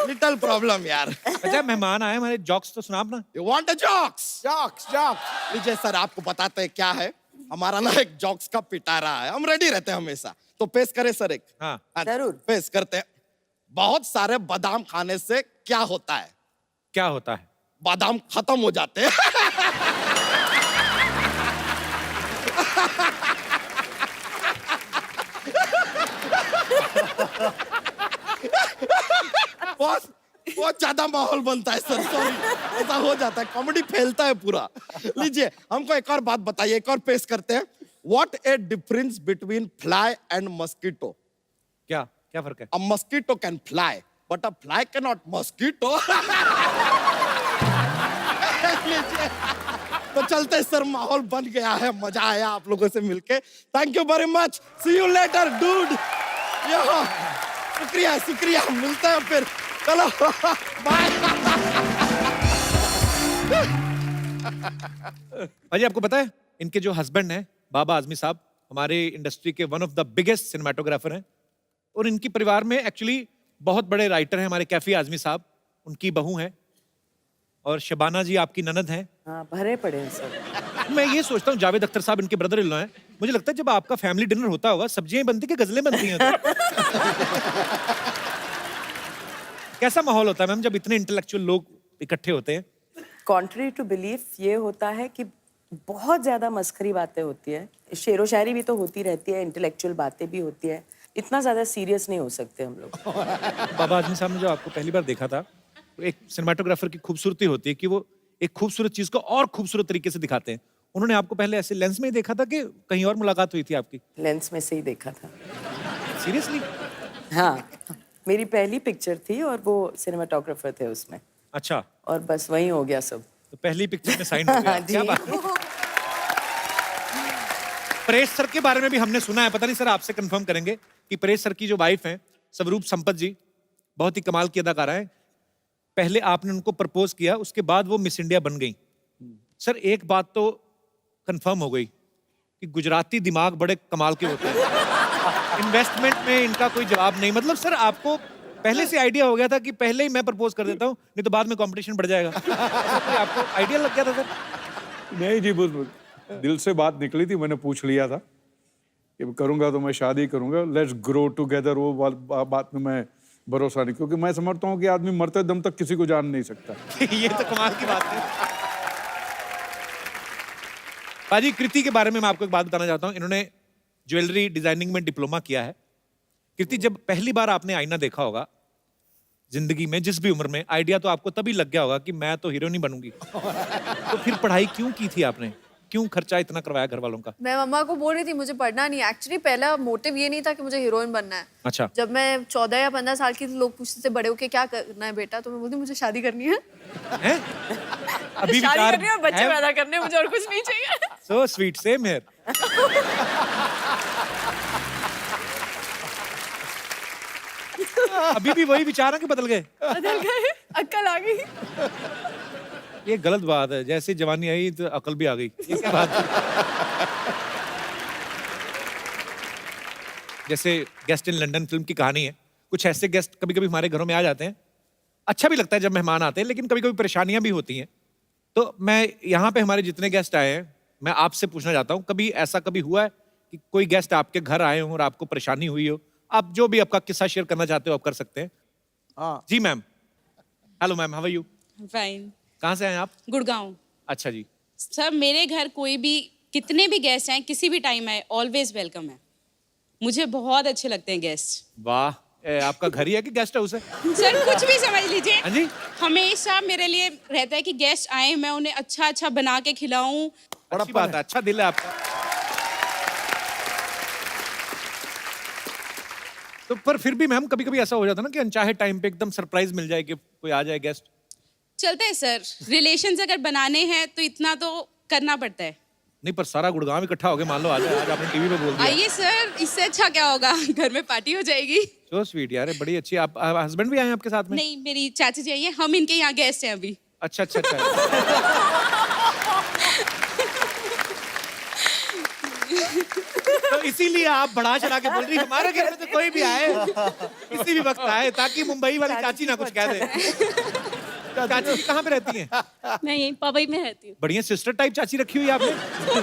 लिटिल प्रॉब्लम यार। अच्छा मेहमान आए हमारे, जॉक्स तो सुना अपना। You want a jokes? Jokes jokes. लीजिए सर आपको बताते हैं क्या है, हमारा ना एक जॉक्स का पिटारा है, हम रेडी रहते हैं हमेशा। तो पेश करें सर एक? हाँ जरूर। पेश करते हैं। बहुत सारे बादाम खाने से क्या होता है? क्या होता है? बादाम खत्म हो जाते हैं। बहुत ज्यादा माहौल बनता है सर, सॉरी, ऐसा हो जाता है, कॉमेडी फैलता है पूरा। लीजिए हमको एक और बात बताइए, एक और पेश करते हैं। What A difference between fly and mosquito? क्या क्या फर्क है? A mosquito can fly, but a fly cannot mosquito. तो चलते हैं सर, माहौल बन गया है, मजा आया आप लोगों से मिलके। Thank you very much, see you later dude. शुक्रिया शुक्रिया, मिलते हैं फिर, चलो बाय। अजय आपको पता है इनके जो हस्बैंड हैं बाबा आजमी साहब, हमारे इंडस्ट्री के one of the biggest cinematographer हैं, और इनकी परिवार में एक्चुअली बहुत बड़े राइटर हैं हमारे कैफी आजमी साहब, उनकी बहू हैं, और शबाना जी आपकी ननद हैं। हाँ भरे पड़े हैं सब। मैं ये सोचता हूँ जावेद अख्तर साहब इनके ब्रदर इन लॉ हैं, मुझे लगता है जब आपका फैमिली डिनर होता होगा सब्जियां बनती कि गजलें बनती हैं? कैसा माहौल होता है मैम जब इतने इंटेलेक्चुअल लोग इकट्ठे होते हैं? कॉन्ट्री टू बिलीफ ये होता है कि बहुत ज्यादा मस्खरी बातें होती है, शेरो शायरी भी तो होती रहती है, इंटेलेक्चुअल बातें भी होती है, इतना ज्यादा सीरियस नहीं हो सकते हम लोग। बाबा आजमी साहब ने जो आपको पहली बार देखा था, तो एक सिनेमाटोग्राफर की खूबसूरती होती है कि वो एक खूबसूरत चीज को और खूबसूरत तरीके से दिखाते हैं। उन्होंने आपको पहले ऐसे लेंस में ही देखा था कि कहीं और मुलाकात हुई थी आपकी? लेंस में से ही देखा था। सीरियसली? हाँ, मेरी पहली पिक्चर थी और वो सिनेमाटोग्राफर थे उसमें। अच्छा, और बस वही हो गया सब। तो पहली पिक्चर में साइन हो गया। जी। क्या बात है? परेश सर के बारे में भी हमने सुना है, पता नहीं सर आपसे कंफर्म करेंगे कि परेश सर की जो वाइफ हैं स्वरूप संपत जी, बहुत ही कमाल की अदाकारा है। पहले आपने उनको प्रपोज किया, उसके बाद वो मिस इंडिया बन गई। सर एक बात तो कंफर्म हो गई कि गुजराती दिमाग बड़े कमाल के होते हैं। इन्वेस्टमेंट में इनका कोई जवाब नहीं। मतलब सर आपको पहले से आइडिया हो गया था कि पहले ही मैं प्रपोज कर देता हूँ, नहीं तो बाद में कंपटीशन बढ़ जाएगा। आपको आइडिया लग गया था सर? नहीं जी, बस दिल से बात निकली थी, मैंने पूछ लिया था कि करूंगा तो मैं शादी करूंगा, लेट्स ग्रो टुगेदर। वो बात में मैं भरोसा नहीं, क्योंकि मैं समझता हूँ कि आदमी मरते दम तक किसी को जान नहीं सकता। ये तो कमाल की बात है। बाजी, कृति के बारे में मैं आपको एक बात बताना चाहता हूँ। इन्होंने ज्वेलरी डिजाइनिंग में डिप्लोमा किया है। कृति, जब पहली बार आपने आईना देखा होगा जिंदगी में, जिस भी उम्र में, आइडिया तो आपको तभी लग गया होगा कि मैं तो हीरोइन ही बनूंगी। तो फिर पढ़ाई क्यों की थी आपने? क्यों खर्चा इतना करवाया घर वालों का? मैं मम्मा को बोल रही थी मुझे पढ़ना नहीं। एक्चुअली पहला मोटिव ये नहीं था कि मुझे हीरोइन बनना है। अच्छा। जब मैं 14 या 15 साल की थी, लोग पूछते थे बड़े होके क्या करना है बेटा, तो मैं बोलती मुझे शादी करनी है। हैं? अभी शादी विचार करनी है और बच्चे पैदा करने हैं, मुझे और कुछ नहीं चाहिए। So sweet, same here. अभी भी वही विचार है कि बदल गए? बदल गए, अक्ल आ गई। ये गलत बात है। जैसे जवानी आई तो अकल भी आ गई। ये क्या बात है? जैसे गेस्ट इन लंदन फिल्म की कहानी है। कुछ ऐसे गेस्ट कभी कभी हमारे घरों में आ जाते हैं। अच्छा भी लगता है जब मेहमान आते हैं, लेकिन कभी कभी परेशानियां भी होती हैं। तो मैं यहाँ पे हमारे जितने गेस्ट आए हैं, मैं आपसे पूछना चाहता हूँ, कभी ऐसा कभी हुआ है कि कोई गेस्ट आपके घर आए हों और आपको परेशानी हुई हो? आप जो भी आपका किस्सा शेयर करना चाहते हो आप कर सकते हैं। हाँ। जी ma'am. Hello ma'am, how are you? Fine. कहाँ से आए आप? गुड़गांव। अच्छा जी। सर मेरे घर कोई भी, कितने भी गेस्ट आए, किसी भी टाइम आए, ऑलवेज वेलकम है। मुझे बहुत अच्छे लगते हैं गेस्ट। वाह, आपका घर ही है कि गेस्ट हाउस है? सर कुछ भी समझ लीजिए। हाँ जी। हमेशा मेरे लिए रहता है कि गेस्ट आए, मैं उन्हें अच्छा अच्छा बना के खिलाऊं। अच्छी बात है, अच्छा दिल है आपका। तो पर फिर भी मैम कभी कभी ऐसा हो जाता है ना कि अनचाहे टाइम पे एकदम सरप्राइज मिल जाए कि कोई आ जाए गेस्ट। चलता है सर, रिलेशंस अगर बनाने हैं तो इतना तो करना पड़ता है। नहीं, पर सारा गुड़गांव इकट्ठा हो गया, मान लो आ जाए। आज आपने टीवी पे बोल दिया। आइए सर, इससे अच्छा क्या होगा, घर में पार्टी हो जाएगी। सो स्वीट यार, बड़ी अच्छी। आप हस्बैंड भी आए हैं आपके साथ में? नहीं, मेरी चाची जी आई है, हम इनके यहाँ गेस्ट हैं अभी। अच्छा अच्छा अच्छा। तो इसीलिए आप बढ़ा चढ़ा के बोल रही हमारे घर में तो कोई भी आए, किसी भी वक्त आए, ताकि मुंबई वाली चाची ना कुछ कह दे। चाची जी कहाँ पे रहती हैं? मैं यहीं पवई में रहती हूँ। बढ़िया सिस्टर टाइप चाची रखी हुई है आपने।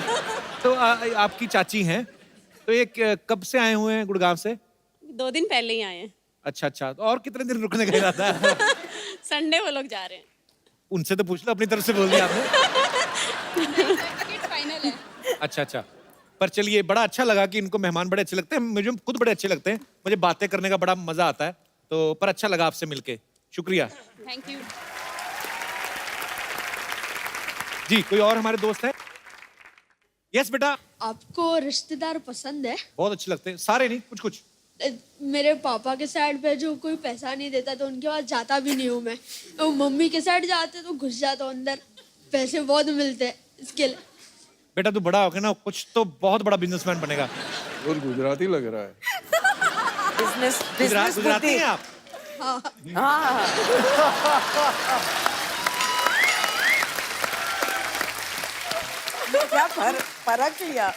तो आपकी चाची हैं, तो ये कब से आए हुए हैं गुड़गांव से? 2 दिन पहले ही आए हैं। अच्छा अच्छा। तो और कितने दिन रुकने का इरादा है? संडे वो लोग जा रहे हैं। उनसे तो पूछ लो, अपनी तरफ से बोल दिया आपने। फाइनल है। अच्छा अच्छा। पर चलिए, बड़ा अच्छा लगा कि इनको मेहमान बड़े अच्छे लगते हैं। मुझे खुद बड़े अच्छे लगते हैं, मुझे बातें करने का बड़ा मजा आता है। तो पर अच्छा लगा आपसे मिलके, शुक्रिया। Thank you. जी, कोई और हमारे दोस्त है? यस बेटा। आपको रिश्तेदार पसंद है? बहुत अच्छे लगते हैं, सारे नहीं, कुछ कुछ। मेरे पापा के साइड पे जो कोई पैसा नहीं देता तो उनके पास जाता भी नहीं हूँ मैं। तो मम्मी के साइड जाते तो घुस जाता हूँ अंदर, पैसे बहुत मिलते हैं इसके लिए। बेटा तू बड़ा होके ना कुछ तो बहुत बड़ा बिजनेसमैन बनेगा। और गुजराती लग रहा है। बिजनेस गुजराती हैं आप? हाँ। क्या फर्क किया?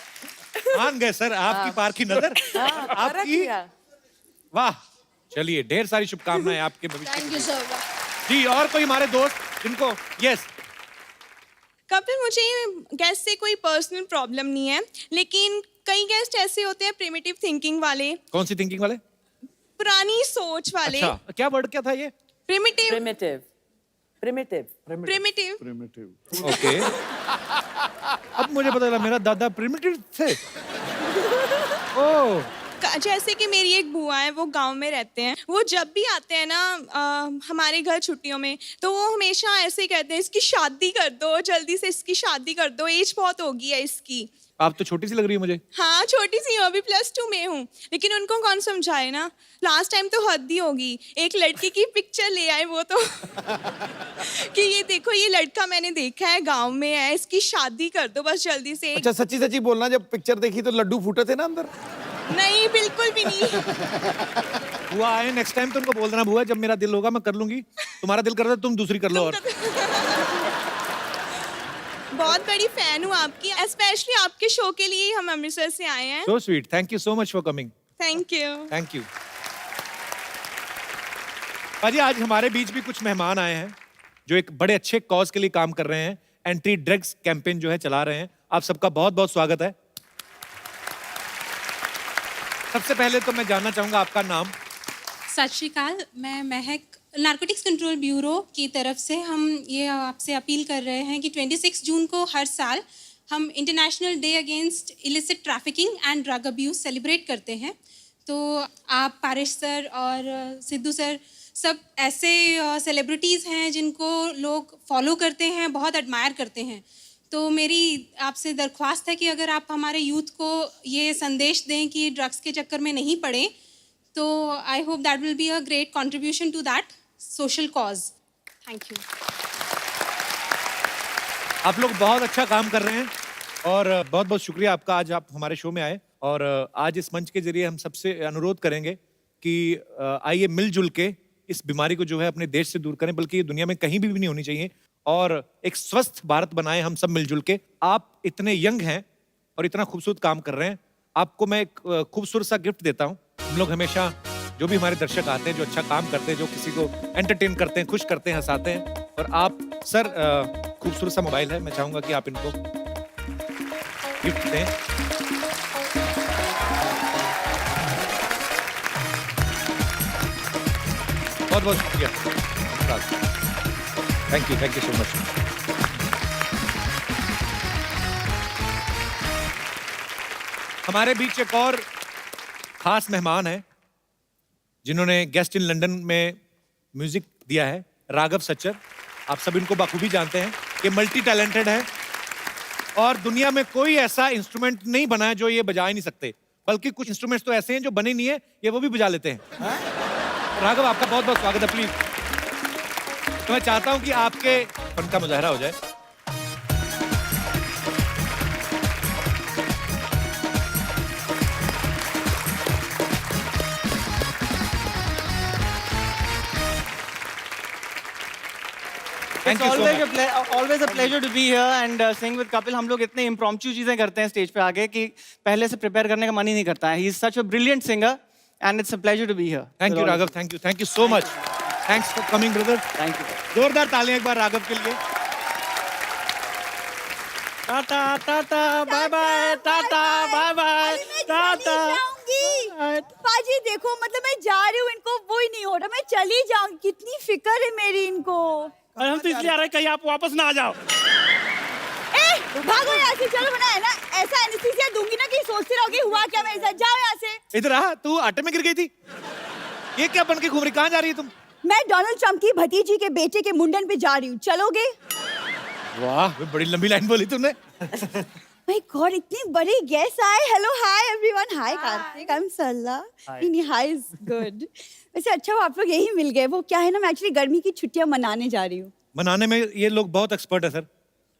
मान गए सर आपकी पार की नजर। फर्क आपकी किया। वाह। चलिए, ढेर सारी शुभकामनाएं आपके भविष्य थैंक यू सर। जी। और कोई हमारे दोस्त जिनको? यस। कपिल, मुझे गेस्ट से कोई पर्सनल प्रॉब्लम नहीं है, लेकिन कई गेस्ट ऐसे होते हैं प्रिमिटिव थिंकिंग वाले। कौन सी थिंकिंग वाले? पुरानी सोच वाले। अच्छा, क्या वर्ड क्या था ये? Primitive. Primitive. Primitive. Primitive. Primitive. Okay. अब मुझे पता चला मेरा दादा प्रिमिटिव थे। ओह, जैसे कि मेरी एक बुआ है, वो गांव में रहते हैं। वो जब भी आते हैं ना हमारे घर छुट्टियों में, तो वो हमेशा ऐसे ही कहते हैं, इसकी शादी कर दो, जल्दी से इसकी शादी कर दो, एज बहुत हो गई है इसकी। आप तो छोटी सी लग रही है मुझे। हाँ, छोटी सी हूँ, अभी +2 में हूँ, लेकिन उनको कौन समझाए ना। लास्ट टाइम तो हद ही होगी, एक लड़के की पिक्चर ले आए वो तो कि ये देखो, ये लड़का मैंने देखा है, गांव में है, इसकी शादी कर दो बस जल्दी से। अच्छा सच्ची सच्ची बोलना, जब पिक्चर देखी तो लड्डू फूटे थे ना अंदर? नहीं, बिल्कुल भी नहीं। बुआ आए नेक्स्ट टाइम तो उनको बोल देना, बुआ जब मेरा दिल होगा मैं कर लूंगी, तुम्हारा दिल कर रहा है तुम दूसरी कर लो। और बहुत बड़ी फैन हूँ आपकी, स्पेशली आपके शो के लिए हम अमृतसर से आए हैं। So sweet, thank you so much for coming. Thank you. Thank you. पाजी, आज हमारे बीच भी कुछ मेहमान आए हैं जो एक बड़े अच्छे कॉज के लिए काम कर रहे हैं, एंटी ड्रग्स कैंपेन जो है चला रहे हैं। आप सबका बहुत बहुत स्वागत है। सबसे पहले तो मैं जानना चाहूंगा आपका नाम। सत श्री अकाल, मैं महक, नारकोटिक्स कंट्रोल ब्यूरो की तरफ से हम ये आपसे अपील कर रहे हैं कि 26 जून को हर साल हम international day against illicit trafficking and drug abuse celebrate करते हैं। तो आप पारिश सर और सिद्धू सर सब ऐसे सेलिब्रिटीज़ हैं जिनको लोग फॉलो करते हैं, बहुत एडमायर करते हैं। तो मेरी आपसे दरख्वास्त है कि अगर आप हमारे यूथ को ये संदेश दें कि ड्रग्स के चक्कर में नहीं पड़े, तो I hope that will be a great contribution to that social cause. Thank you. आप लोग बहुत अच्छा काम कर रहे हैं और बहुत बहुत शुक्रिया आपका, आज आप हमारे शो में आए। और आज इस मंच के जरिए हम सबसे अनुरोध करेंगे कि आइए मिलजुल के इस बीमारी को जो है अपने देश से दूर करें, बल्कि ये दुनिया में कहीं भी नहीं होनी चाहिए, और एक स्वस्थ भारत बनाएं हम सब मिलजुल के। आप इतने यंग हैं और इतना खूबसूरत काम कर रहे हैं, आपको मैं एक खूबसूरत सा गिफ्ट देता हूँ। हम लोग हमेशा जो भी हमारे दर्शक आते हैं, जो अच्छा काम करते हैं, जो किसी को एंटरटेन करते हैं, खुश करते हैं, हंसाते हैं, और आप सर खूबसूरत सा मोबाइल है, मैं चाहूंगा कि आप इनको गिफ्ट दें। बहुत बहुत शुक्रिया, थैंक यू सो मच। हमारे बीच एक और खास मेहमान है जिन्होंने गेस्ट इन लंदन में म्यूजिक दिया है, राघव सच्चर। आप सब इनको बखूबी जानते हैं, ये मल्टी टैलेंटेड है और दुनिया में कोई ऐसा इंस्ट्रूमेंट नहीं बना है जो ये बजा ही नहीं सकते, बल्कि कुछ इंस्ट्रूमेंट्स तो ऐसे हैं जो बने नहीं है, ये वो भी बजा लेते हैं। राघव, आपका बहुत बहुत स्वागत है। प्लीज, तो मैं चाहता हूं कि आपके फन का मुजाहरा हो जाए। It's always a pleasure to be here and sing with Kapil. हम लोग इतने impromptu चीजें करते हैं स्टेज पे आके कि पहले से प्रिपेयर करने का मन ही नहीं करता है. He is such a brilliant singer and it's a pleasure to be here. Thank you Raghav, thank you so much. Thanks for coming brother. Thank you. जोरदार तालियां एक बार राघव के लिए। Tata tata bye bye, tata bye bye, tata. पाजी देखो, मतलब मैं जा रही हूँ, इनको वो ही नहीं हो रहा, मैं चली जाऊँ, कितनी फिक्र है मेरी इनको। और हम तो इसलिए आ रहे हैं कहीं आप वापस ना आ जाओ। भागो यहाँ से, चलो, बना है ना, ऐसा एनेस्थीसिया दूंगी ना कि सोचते रहोगे हुआ क्या मेरे साथ। जाओ यहाँ से। इधर आ, तू आटे में गिर गई थी, ये क्या बन के घूम रही, कहाँ जा रही है तुम? मैं डोनाल्ड ट्रम्प की भतीजी के बेटे के मुंडन पे जा रही हूँ, चलोगे? वाह, बड़ी लंबी लाइन बोली तुमने। माय गॉड, इतनी बड़ी गेस्ट आए। Hello, hi everyone, hi Kartik, I am Sarla. नहीं, हाय इज गुड। वैसे अच्छा हुआ आप लोग यही मिल गए। वो क्या है ना, मैं एक्चुअली गर्मी की छुट्टियां मनाने जा रही हूँ। मनाने में ये लोग बहुत एक्सपर्ट है सर।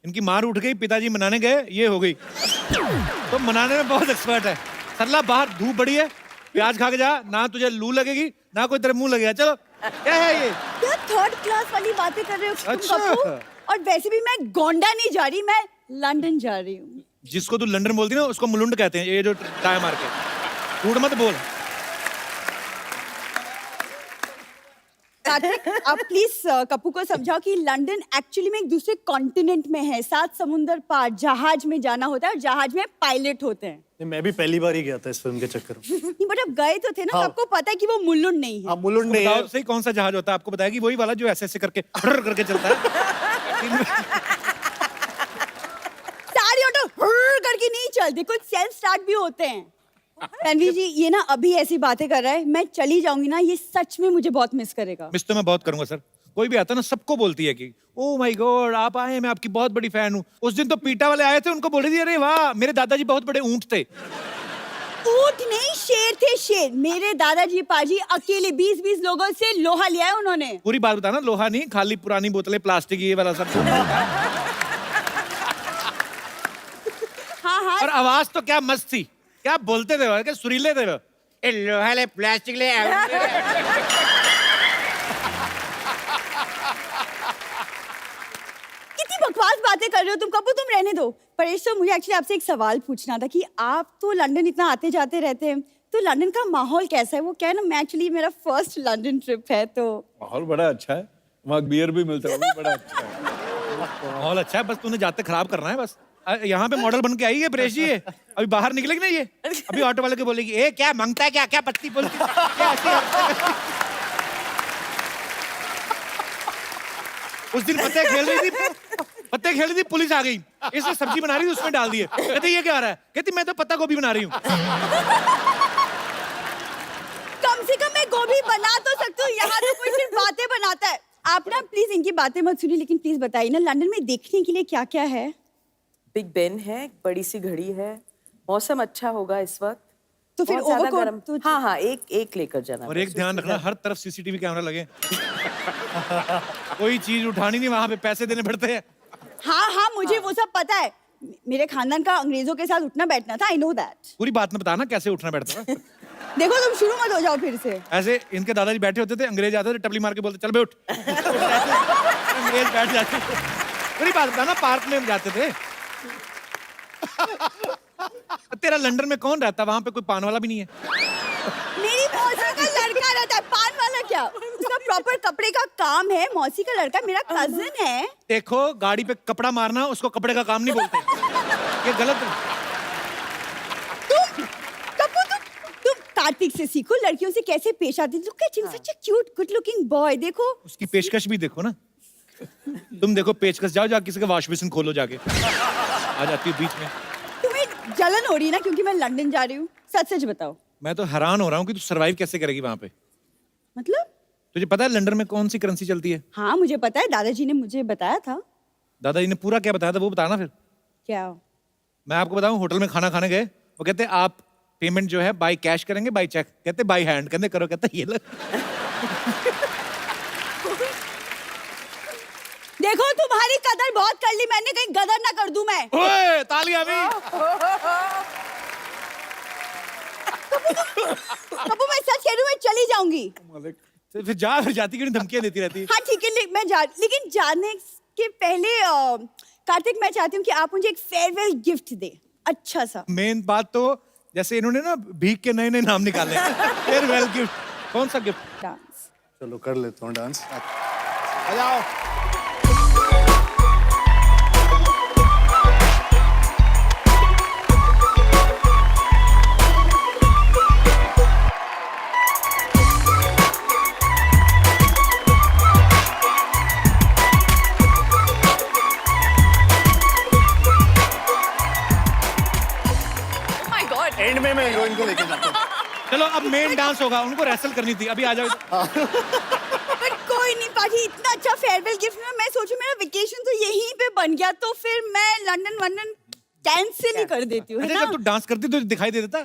इनकी मार उठ गई, पिताजी मनाने गए, ये हो गई, तो मनाने में बहुत एक्सपर्ट है। सरला, बाहर धूप बड़ी है, प्याज खा के जा, ना तुझे लू लगेगी ना कोई तेरे मुंह लगेगा। चलो, क्या है ये? क्या थर्ड क्लास वाली बातें कर रहे हो तुम अच्छा। कपूर? और वैसे भी मैं गोंडा नहीं जा रही, मैं लंदन जा रही हूँ। जिसको तू लंदन बोलती ना, उसको मुलुंड कहते हैं, ये जो टाय मार के। कूड़ मत बोल। कार्तिक, आप प्लीज कपू को समझाओ कि लंदन एक्चुअली में एक दूसरे कॉन्टिनेंट में है, 7 समुंदर पार। जहाज में जाना होता है और जहाज में पायलट होते हैं। मैं भी पहली बार ही गया था इस फिल्म के चक्कर में। नहीं, बट अब गए तो थे ना, तो आपको पता है कि वो मुलुंड नहीं है। हाँ, मुलुंड नहीं है। सही, कौन सा जहाज होता है आपको बताएगी? वही वाला जो ऐसे करके करके चलता है। सारी ऑटो करके नहीं चलते, कुछ सेल्फ स्टार्ट भी होते हैं। रणवीर जी ये ना अभी ऐसी बातें कर रहा है, मैं चली जाऊंगी ना, ये सच में मुझे बहुत मिस करेगा। मिस तो मैं बहुत करूंगा सर। कोई भी आता ना सबको बोलती है कि ओ माय गॉड आप आए, मैं आपकी बहुत बड़ी फैन हूँ। उस दिन तो पीटा वाले आए थे, उनको बोल रही थी अरे वाह मेरे दादाजी बहुत बड़े ऊंट थे। ऊंट नहीं शेर थे, शेर। मेरे दादाजी पाजी अकेले 20-20 लोगों से लोहा लिया है उन्होंने। पूरी बात बताना, लोहा नहीं खाली पुरानी बोतलें प्लास्टिक ये वाला सब। हाँ हाँ और आवाज तो क्या मस्त थी, क्या बोलते थे वो, क्या सुरीले थे वो। ए लोहा ले प्लास्टिक ले कितनी बकवास बातें कर रहे हो तुम, कपूर तुम रहने दो। परेश सर मुझे एक्चुअली आपसे एक सवाल पूछना था कि आप तो लंदन इतना आते जाते रहते हैं, तो लंदन का माहौल कैसा है? वो क्या है ना, मैं एक्चुअली मेरा फर्स्ट लंदन ट्रिप है तो माहौल बड़ा अच्छा है, वहाँ बियर भी मिलता है, वो भी बड़ा अच्छा है। माहौल अच्छा है, बस तूने जाते खराब करना है बस। यहाँ पे मॉडल बन के आई है परेश जी, ये अभी बाहर निकलेगी ना, ये अभी ऑटो वाले को बोलेगी ए क्या मांगता है, क्या क्या पत्ती बोलती क्या ऐसे। उस दिन पत्ते खेल रही थी, पुलिस आ गई, इसने सब्जी बना रही थी उसमें डाल दिए। कहते ये क्या आ रहा है? कहती मैं तो पत्ता गोभी बना रही हूँ। कम से कम मैं गोभी बना तो सकती हूँ, यहाँ तो कोई सिर्फ बातें बनाता है। आप ना प्लीज इनकी बातें मत सुनिए, लेकिन प्लीज बताइए ना लंदन में देखने के लिए क्या क्या है? बिग बेन है, एक बड़ी सी घड़ी है, मौसम अच्छा होगा इस वक्त। तो फिर बहुत ज्यादा ओवरकोट गर्म तो हाँ हाँ एक लेकर जाना। और एक ध्यान रखना, हर तरफ सीसीटीवी कैमरा लगे। कोई चीज उठानी नहीं, वहां पे पैसे देने पड़ते हैं। हाँ हाँ मुझे वो सब पता है, मेरे खानदान का अंग्रेजों के साथ उठना बैठना था, आई नो दैट। पूरी बात में बताना कैसे उठना बैठता था। देखो तुम शुरू मत हो जाओ फिर से। ऐसे इनके दादाजी बैठे होते थे, अंग्रेज आते थे टपली मार के बोलते चल बे उठ। अंग्रेज बैठ जाते। पूरी बात बताना, पार्क में जाते थे। तेरा लंदन में कौन रहता? वहां पे कोई पान वाला भी नहीं है। मेरी मौसी का लड़का रहता है, पान वाला क्या? उसका प्रॉपर कपड़े का काम है, मौसी का लड़का मेरा कजिन है। देखो गाड़ी पे कपड़ा मारना उसको कपड़े का काम नहीं बोलते, ये गलत है। तुम कार्तिक से सीखो लड़कियों से कैसे पेश आती। Look at him, such a cute good looking boy. देखो उसकी पेशकश भी देखो ना। तुम देखो पेचकश, जाओ जाके किसी का वॉश बेसिन खोलो जाके, आ जाती है बीच में। तुम्हें जलन हो रही है ना क्योंकि मैं लंदन जा रही हूँ? सच सच बताओ। मैं तो हैरान हो रहा हूँ कि तू सरवाइव कैसे करेगी वहां पे। मतलब तुझे पता है लंदन में कौन सी करेंसी चलती है? हाँ मुझे पता है, दादाजी ने मुझे बताया था। दादाजी ने पूरा क्या बताया था वो बताना फिर। क्या? मैं आपको बताऊं, होटल में खाना खाने गए, वो कहते आप पेमेंट जो है बाय कैश करेंगे बाय चेक? कहते बाय हैंड। कहते करो, कहता ये लो। देखो तुम्हारी कदर बहुत कर ली मैंने, कहीं गदर ना कर दूं मैं। ओए तालियां भी। कबू मैं सच कह रही हूँ, मैं चली जाऊंगी। फिर जाती क्यों धमकियां देती रहती? हाँ ठीक है, लेकिन जाने के पहले कार्तिक मैं चाहती हूँ कि आप मुझे एक फेयरवेल गिफ्ट दे, अच्छा सा। मेन बात तो जैसे इन्होंने ना भीख के नए नए नाम निकाले। फेयरवेल गिफ्ट, कौन सा गिफ्ट? डांस। चलो कर लेता हूँ डांस। आ जाओ। My God. एंड में मैं हीरोइन को लेके जाता हूँ। चलो अब मेन डांस होगा, उनको रेसल करनी थी। अभी आ जाओ। पर कोई नहीं पाजी, इतना अच्छा फेयरवेल गिफ्ट में मैं सोचूं मेरा वेकेशन तो यहीं पे बन गया, तो फिर मैं लंदन कैंसिल ही कर देती हूँ, है अच्छा ना? जब तू डांस करती तो दिखाई दे देता।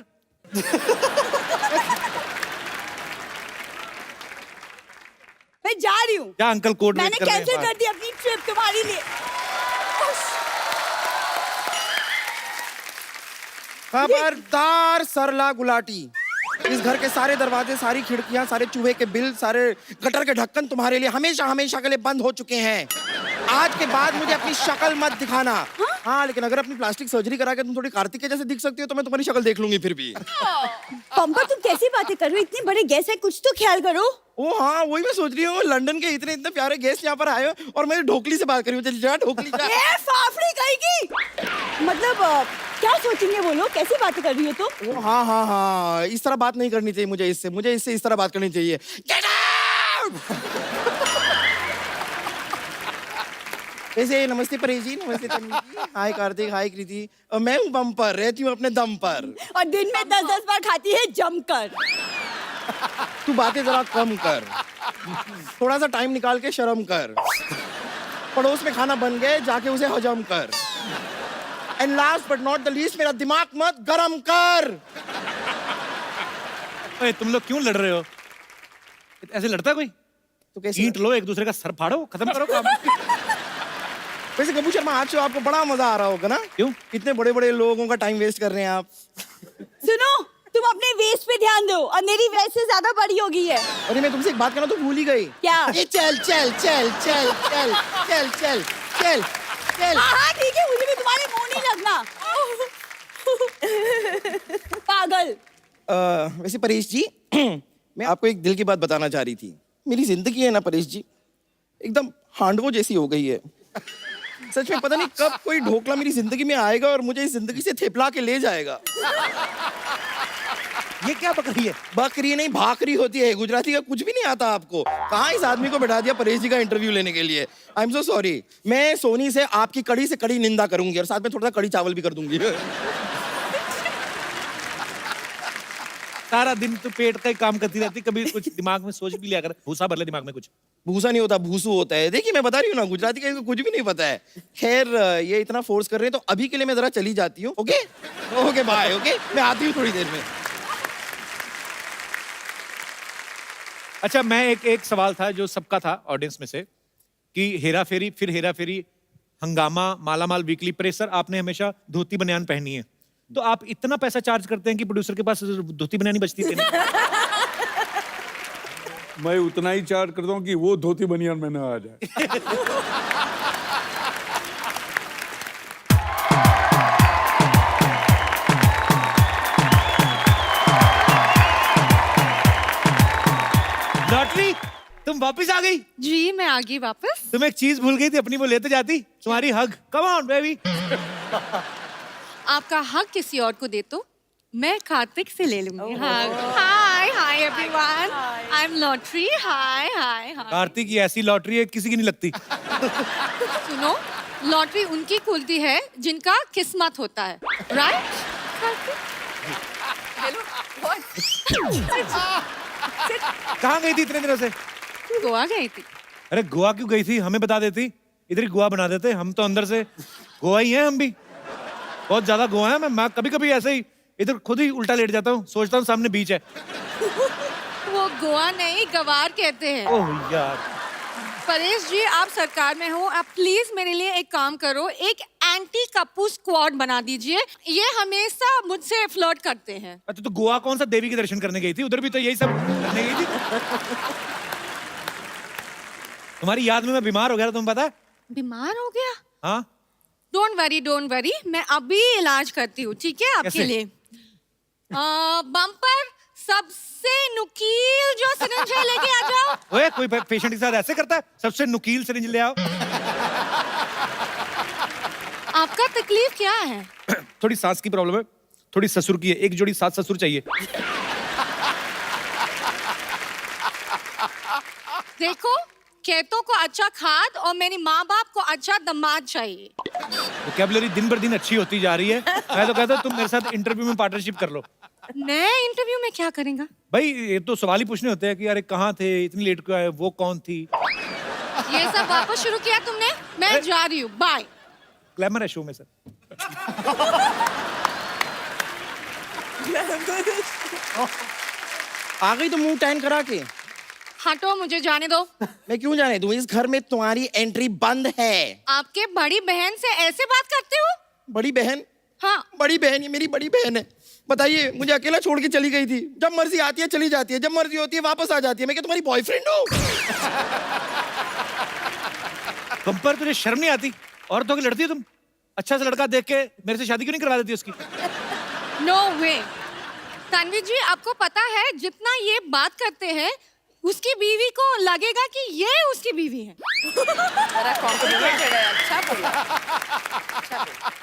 मैं जा रही हूँ। क्या अंकल कोड मैंने कैंसिल कर दी अपनी ट्रिप तुम्हारे लिए। खबरदार सरला गुलाटी, इस घर के सारे दरवाजे, सारी खिड़कियां, सारे चूहे के बिल, सारे गटर के ढक्कन तुम्हारे लिए हमेशा हमेशा के लिए बंद हो चुके हैं। आज के बाद मुझे अपनी शक्ल मत दिखाना। हाँ लेकिन अगर अपनी प्लास्टिक सर्जरी करा के तुम थोड़ी कार्तिक के जैसे दिख सकती हो तो मैं तुम्हारी शक्ल देख लूंगी फिर भी। पंपा तुम कैसी बातें कर रहे हो? इतने बड़े गेस्ट है, कुछ तो ख्याल करो। ओ हाँ वही मैं सोच रही हूँ, लंदन के इतने इतने प्यारे गेस्ट यहाँ पर आए हो और मैं ढोकली से बात कर रही हूँ। जा ढोकली जा। ए फाफड़ी कहेगी। मतलब क्या सोचेंगे वो लोग? कैसी बातें कर रही हो तुम? ओ हाँ हाँ हाँ, इस तरह बात नहीं करनी चाहिए मुझे इससे इस तरह बात करनी चाहिए। Get out! वैसे नमस्ते परेश जी, नमस्ते तन्वी जी, हाय कार्तिक, हाय कृति। मैं हूँ बम्पर, रहती हूँ अपने दम पर। और दिन में 10-10 बार खाती है जमकर। तू बातें जरा कम कर, थोड़ा सा टाइम निकाल के शर्म कर। पड़ोस में खाना बन गए, जाके उसे हजम कर। And last but not the least, मेरा दिमाग मत गरम कर। ओए, तुम लोग क्यों लड़ रहे हो? ऐसे लड़ता है कोई? तो कैसे ईंट लो, एक दूसरे का सर फाड़ो, खत्म करो काम। वैसे गब्बू शर्मा, आज तो आपको बड़ा मजा आ रहा होगा ना? क्यों? इतने बड़े बड़े लोगों का टाइम वेस्ट कर रहे हैं आप। सुनो, तुम अपने वेस्ट पे ध्यान दो और मेरी वेस्ट से ज्यादा बड़ी हो गई है। अरे मैं तुमसे एक बात करना तो भूल ही गई। क्या? ये चल चल चल चल चल चल चल चल चल। हाँ ठीक है, मुझे भी तुम्हारे मुंह नहीं लगना। पागल। वैसे परेश जी, मैं आपको एक दिल की बात बताना चाह रही थी। मेरी जिंदगी है ना परेश जी, एकदम हांडवो जैसी हो गई है। सच में पता नहीं कब कोई ढोकला मेरी जिंदगी में आएगा और मुझे इस जिंदगी से थेपला के ले जाएगा। ये क्या बकरी है? बकरी नहीं, भाकरी होती है। गुजराती का कुछ भी नहीं आता आपको। कहाँ इस आदमी को बैठा दिया परेश जी का इंटरव्यू लेने के लिए? I am so sorry. मैं सोनी से आपकी कड़ी से कड़ी निंदा करूंगी और साथ में थोड़ा सा कड़ी चावल भी कर दूंगी। सारा दिन तो पेट का ही काम करती रहती, कभी कुछ दिमाग में सोच भी लिया कर। भूसा भर ले दिमाग में कुछ। भूसा नहीं होता, भूसू होता है। देखिए मैं बता रही हूँ ना, गुजराती का इसको कुछ भी नहीं पता है। खैर, ये इतना फोर्स कर रहे हैं तो अभी के लिए मैं जरा चली जाती हूँ। Okay okay bye. ओके, मैं आती हूँ थोड़ी देर में। अच्छा, मैं एक सवाल था जो सबका था ऑडियंस में से, कि हेरा फेरी, फिर हेरा फेरी, हंगामा, मालामाल वीकली, प्रेशर, आपने हमेशा धोती बनियान पहनी है। तो आप इतना पैसा चार्ज करते हैं कि प्रोड्यूसर के पास धोती बनियान बचती है? मैं उतना ही चार्ज करता हूँ कि वो धोती बनियान में ना आ जाए। लॉटरी, तुम वापस आ गई? जी मैं आ गई वापस। तुम एक चीज भूल गई थी अपनी, वो लेते जाती, तुम्हारी हग। Come on baby. आपका हक किसी और को दे तो मैं कार्तिक से ले लूंगी। Hi hi everyone, I am lottery. Hi hi hi. Kartik की ऐसी लॉटरी है किसी की नहीं लगती। सुनो, लॉटरी उनकी खुलती है जिनका किस्मत होता है, राइट? कहाँ गई थी इतने दिनों से? गोवा गई थी। अरे गोवा क्यों गई थी? हमें बता देती, इधर ही गोवा बना देते। हम तो अंदर से गोवा ही हैं, हम भी बहुत ज्यादा गोवा है। मैं कभी कभी ऐसे ही इधर खुद ही उल्टा लेट जाता हूँ, सोचता हूँ सामने बीच है। वो गोवा नहीं, गवार कहते हैं। ओह यार। परेश जी, आप सरकार में हो, आप प्लीज मेरे लिए एक काम करो, एक एंटी कप्पू स्क्वाड बना दीजिए। ये हमेशा मुझसे फ्लर्ट करते हैं। अच्छा, तो गोवा कौन सा देवी के दर्शन करने गई थी? उधर भी तो यही सब करने गई थी। तुम्हारी याद में मैं बीमार हो गया था, तुम्हें पता है? बीमार हो गया? हाँ। डोंट वरी, मैं अभी इलाज करती हूँ, ठीक है आपके कैसे? लिए। बम्पर, सबसे नुकील जो सिरिंज है लेके आ जाओ। ओए, कोई पेशेंट के साथ ऐसे करता है? सबसे नुकील सिरिंज ले आओ। आपका तकलीफ क्या है? थोड़ी सांस की प्रॉब्लम है, थोड़ी ससुर की है। एक जोड़ी सात ससुर चाहिए। देखो, खेतों को अच्छा खाद और मेरी माँ बाप को अच्छा दामाद चाहिए। वोकैबुलरी दिन बर दिन अच्छी होती जा रही है। मैं तो कहता हूँ तुम मेरे साथ इंटरव्यू में पार्टनरशिप कर लो। मैं इंटरव्यू में क्या करेंगा? भाई ये तो सवाल ही पूछने होते हैं कि अरे कहाँ थे, इतनी लेट क्यों आए, वो कौन थी? ये सब वापस शुरू किया तुमने? मैं जा रही हूँ, बाय। ग्लैमर है शो में सर। आ गई तो मुंह टैन करा के। हटो, मुझे जाने दो। मैं क्यों जाने दूं? इस घर में तुम्हारी एंट्री बंद है। आपके बड़ी बहन से ऐसे बात करते हो? बड़ी बहन? हाँ। बड़ी बहन, ये मेरी बड़ी बहन है। बताइए, मुझे अकेला छोड़ के चली गई थी। जब मर्जी आती है चली जाती है, जब मर्जी होती है वापस आ जाती है। मैं क्या तुम्हारी बॉयफ्रेंड हूँ? बम्पर, तुझे शर्म नहीं आती? औरतों की लड़ती है तुम? अच्छा सा लड़का देख के मेरे से शादी क्यों नहीं करवा देती उसकी? नो वे। तन्वी जी, आपको पता है जितना ये बात करते हैं उसकी बीवी को लगेगा कि ये उसकी बीवी है। अच्छा बोला।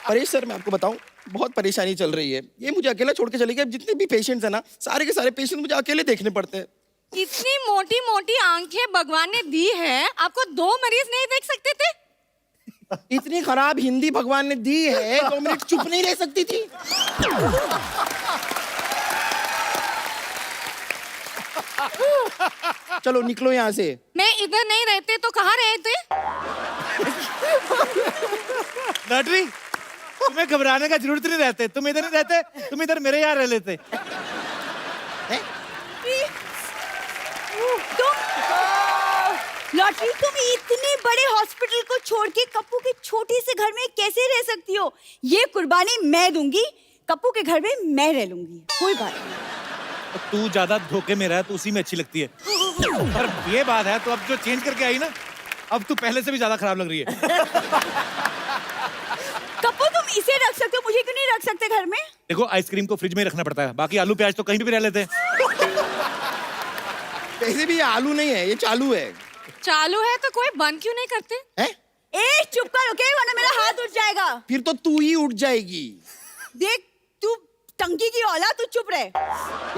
परेश सर, मैं आपको बताऊं, बहुत परेशानी चल रही है। ये मुझे अकेला छोड़ के चली गई। अब जितने भी पेशेंट्स हैं ना, सारे के सारे पेशेंट मुझे अकेले देखने पड़ते हैं। इतनी मोटी मोटी आंखें भगवान ने दी है, आपको 2 मरीज नहीं देख सकते थे? इतनी खराब हिंदी भगवान ने दी है, 2 मिनट चुप नहीं रह सकती थी? चलो निकलो यहाँ से। मैं इधर नहीं रहते तो कहाँ रहते? नटरी, तुम्हें घबराने का जरूरत नहीं रहते। तुम इधर नहीं रहते, तुम इधर मेरे यहाँ रह लेते। लॉटरी, तुम इतने बड़े हॉस्पिटल को छोड़ के कप्पू के छोटे से घर में कैसे रह सकती हो? ये कुर्बानी मैं दूंगी, कप्पू के घर में मैं रह लूंगी, कोई बात नहीं। तू ज्यादा धोखे में रह तो उसी में अच्छी लगती है। पर ये बात है, तो अब जो चेंज करके आई ना, अब तू पहले से भी ज्यादा खराब लग रही है। कप्पू, तुम इसे रख सकते हो, मुझे क्यों नहीं रख सकते घर में? देखो, आइसक्रीम को फ्रिज में ही रखना पड़ता है, बाकी आलू प्याज तो कहीं भी रह लेते हैं। वैसे भी ये आलू नहीं है, ये चालू है। चालू है तो कोई बंद क्यों नहीं करते? हैं? ए चुप कर, ओके, वरना मेरा हाथ उठ जाएगा। फिर तो तू ही उठ जाएगी। देख, तू टंकी की औलाद, तू चुप रहे।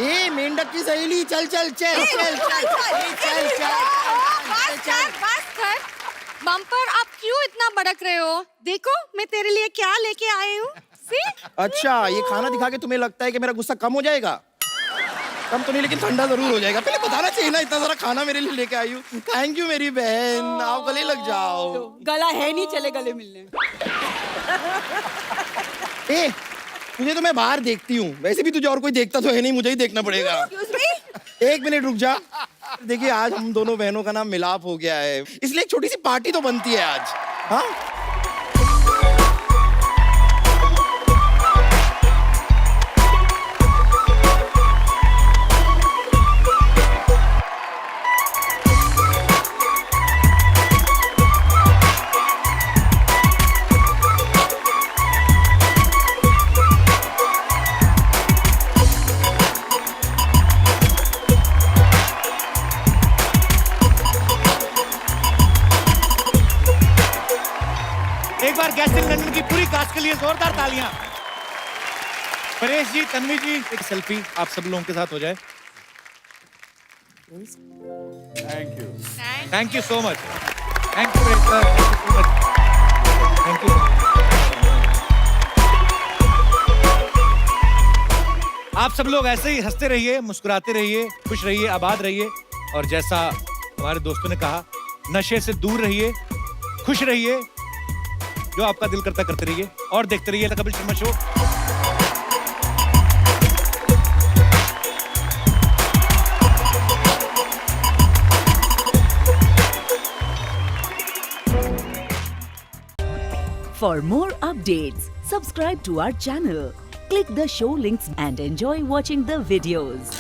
ए मेंढक की सहेली, चल चल चल चल चल चल चल। बस कर। बम्पर, आप क्यों इतना भड़क रहे हो? देखो मैं तेरे लिए क्या लेके आई हूँ। अच्छा, ये खाना दिखा के तुम्हें लगता है कि मेरा गुस्सा कम हो जाएगा? कम तो नहीं, लेकिन ठंडा जरूर हो जाएगा। पहले बताना चाहिए ना, इतना सारा खाना मेरे लिए लेके आई हूँ। थैंक यू मेरी बहन, आप गले लग जाओ। गला है नहीं, चले गले मिलने। ए, तुझे तो मैं बाहर देखती हूँ, वैसे भी तुझे और कोई देखता तो है नहीं, मुझे ही देखना पड़ेगा। एक मिनट रुक जा। देखिए, आज हम दोनों बहनों का नाम मिलाप हो गया है, इसलिए एक छोटी सी पार्टी तो बनती है आज। हाँ, एक बार गैस्टिंग लंदन की पूरी कास्ट के लिए जोरदार तालियां। परेश जी, तन्वी जी, एक सेल्फी आप सब लोगों के साथ हो जाए। Thank you. Thank you so much. Thank you so much. Thank you. आप सब लोग ऐसे ही हंसते रहिए, मुस्कुराते रहिए, खुश रहिए, आबाद रहिए, और जैसा हमारे दोस्तों ने कहा, नशे से दूर रहिए, खुश रहिए, जो आपका दिल करता करते रहिए, और देखते रहिए the Kapil Sharma show. For more updates, subscribe to our channel, click the show links and enjoy watching the videos.